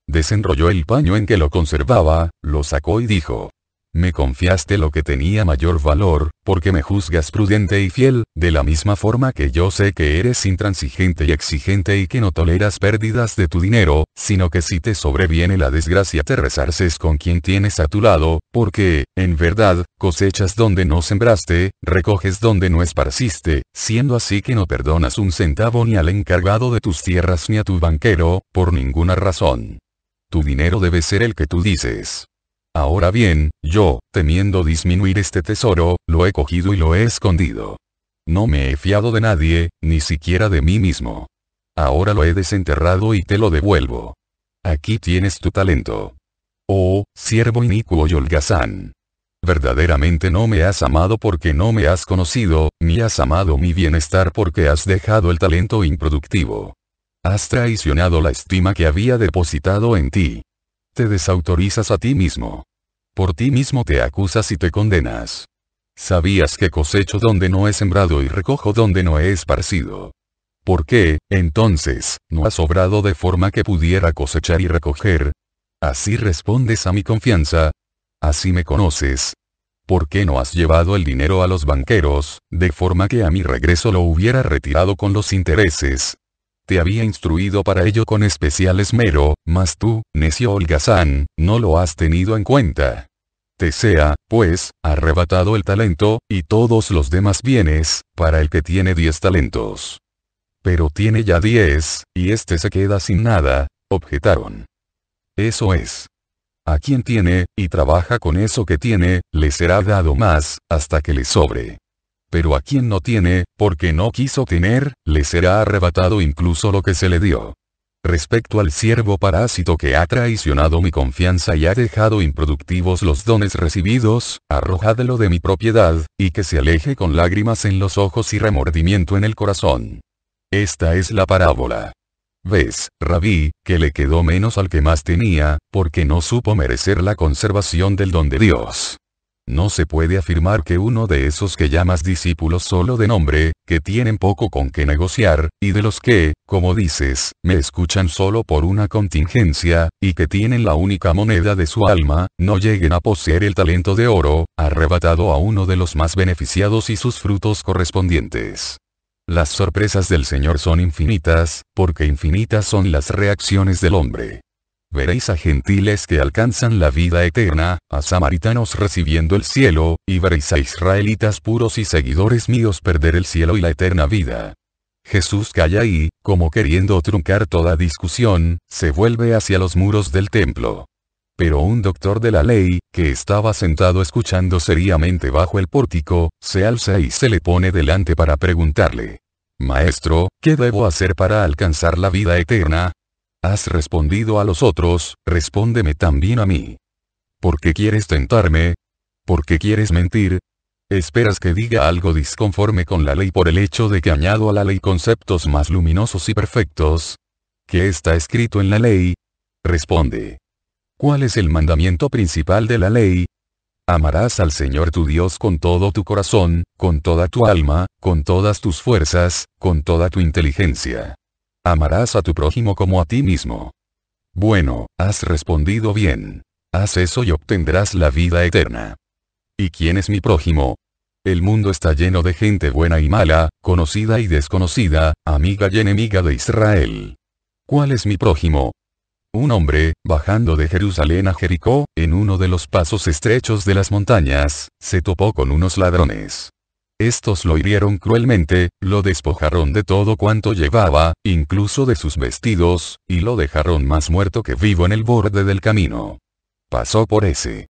Desenrolló el paño en que lo conservaba, lo sacó y dijo: Me confiaste lo que tenía mayor valor, porque me juzgas prudente y fiel, de la misma forma que yo sé que eres intransigente y exigente y que no toleras pérdidas de tu dinero, sino que si te sobreviene la desgracia te resarces con quien tienes a tu lado, porque, en verdad, cosechas donde no sembraste, recoges donde no esparciste, siendo así que no perdonas un centavo ni al encargado de tus tierras ni a tu banquero, por ninguna razón. Tu dinero debe ser el que tú dices. Ahora bien, yo, temiendo disminuir este tesoro, lo he cogido y lo he escondido. No me he fiado de nadie, ni siquiera de mí mismo. Ahora lo he desenterrado y te lo devuelvo. Aquí tienes tu talento. Oh, siervo inicuo y holgazán. Verdaderamente no me has amado porque no me has conocido, ni has amado mi bienestar porque has dejado el talento improductivo. Has traicionado la estima que había depositado en ti. Te desautorizas a ti mismo. Por ti mismo te acusas y te condenas. Sabías que cosecho donde no he sembrado y recojo donde no he esparcido. ¿Por qué, entonces, no has obrado de forma que pudiera cosechar y recoger? Así respondes a mi confianza. Así me conoces. ¿Por qué no has llevado el dinero a los banqueros, de forma que a mi regreso lo hubiera retirado con los intereses? Te había instruido para ello con especial esmero, mas tú, necio holgazán, no lo has tenido en cuenta. Te sea, pues, arrebatado el talento, y todos los demás bienes, para el que tiene 10 talentos. Pero tiene ya 10, y este se queda sin nada, objetaron. Eso es. A quien tiene, y trabaja con eso que tiene, le será dado más, hasta que le sobre. Pero a quien no tiene, porque no quiso tener, le será arrebatado incluso lo que se le dio. Respecto al siervo parásito que ha traicionado mi confianza y ha dejado improductivos los dones recibidos, arrojadlo de mi propiedad, y que se aleje con lágrimas en los ojos y remordimiento en el corazón. Esta es la parábola. ¿Ves, Rabí, que le quedó menos al que más tenía, porque no supo merecer la conservación del don de Dios? No se puede afirmar que uno de esos que llamas discípulos solo de nombre, que tienen poco con qué negociar, y de los que, como dices, me escuchan solo por una contingencia, y que tienen la única moneda de su alma, no lleguen a poseer el talento de oro, arrebatado a uno de los más beneficiados y sus frutos correspondientes. Las sorpresas del Señor son infinitas, porque infinitas son las reacciones del hombre. Veréis a gentiles que alcanzan la vida eterna, a samaritanos recibiendo el cielo, y veréis a israelitas puros y seguidores míos perder el cielo y la eterna vida. Jesús calla y, como queriendo truncar toda discusión, se vuelve hacia los muros del templo. Pero un doctor de la ley, que estaba sentado escuchando seriamente bajo el pórtico, se alza y se le pone delante para preguntarle: Maestro, ¿qué debo hacer para alcanzar la vida eterna? Has respondido a los otros, respóndeme también a mí. ¿Por qué quieres tentarme? ¿Por qué quieres mentir? ¿Esperas que diga algo disconforme con la ley por el hecho de que añado a la ley conceptos más luminosos y perfectos? ¿Qué está escrito en la ley? Responde. ¿Cuál es el mandamiento principal de la ley? Amarás al Señor tu Dios con todo tu corazón, con toda tu alma, con todas tus fuerzas, con toda tu inteligencia. Amarás a tu prójimo como a ti mismo. Bueno, has respondido bien. Haz eso y obtendrás la vida eterna. ¿Y quién es mi prójimo? El mundo está lleno de gente buena y mala, conocida y desconocida, amiga y enemiga de Israel. ¿Cuál es mi prójimo? Un hombre, bajando de Jerusalén a Jericó, en uno de los pasos estrechos de las montañas, se topó con unos ladrones. Estos lo hirieron cruelmente, lo despojaron de todo cuanto llevaba, incluso de sus vestidos, y lo dejaron más muerto que vivo en el borde del camino. Pasó por ese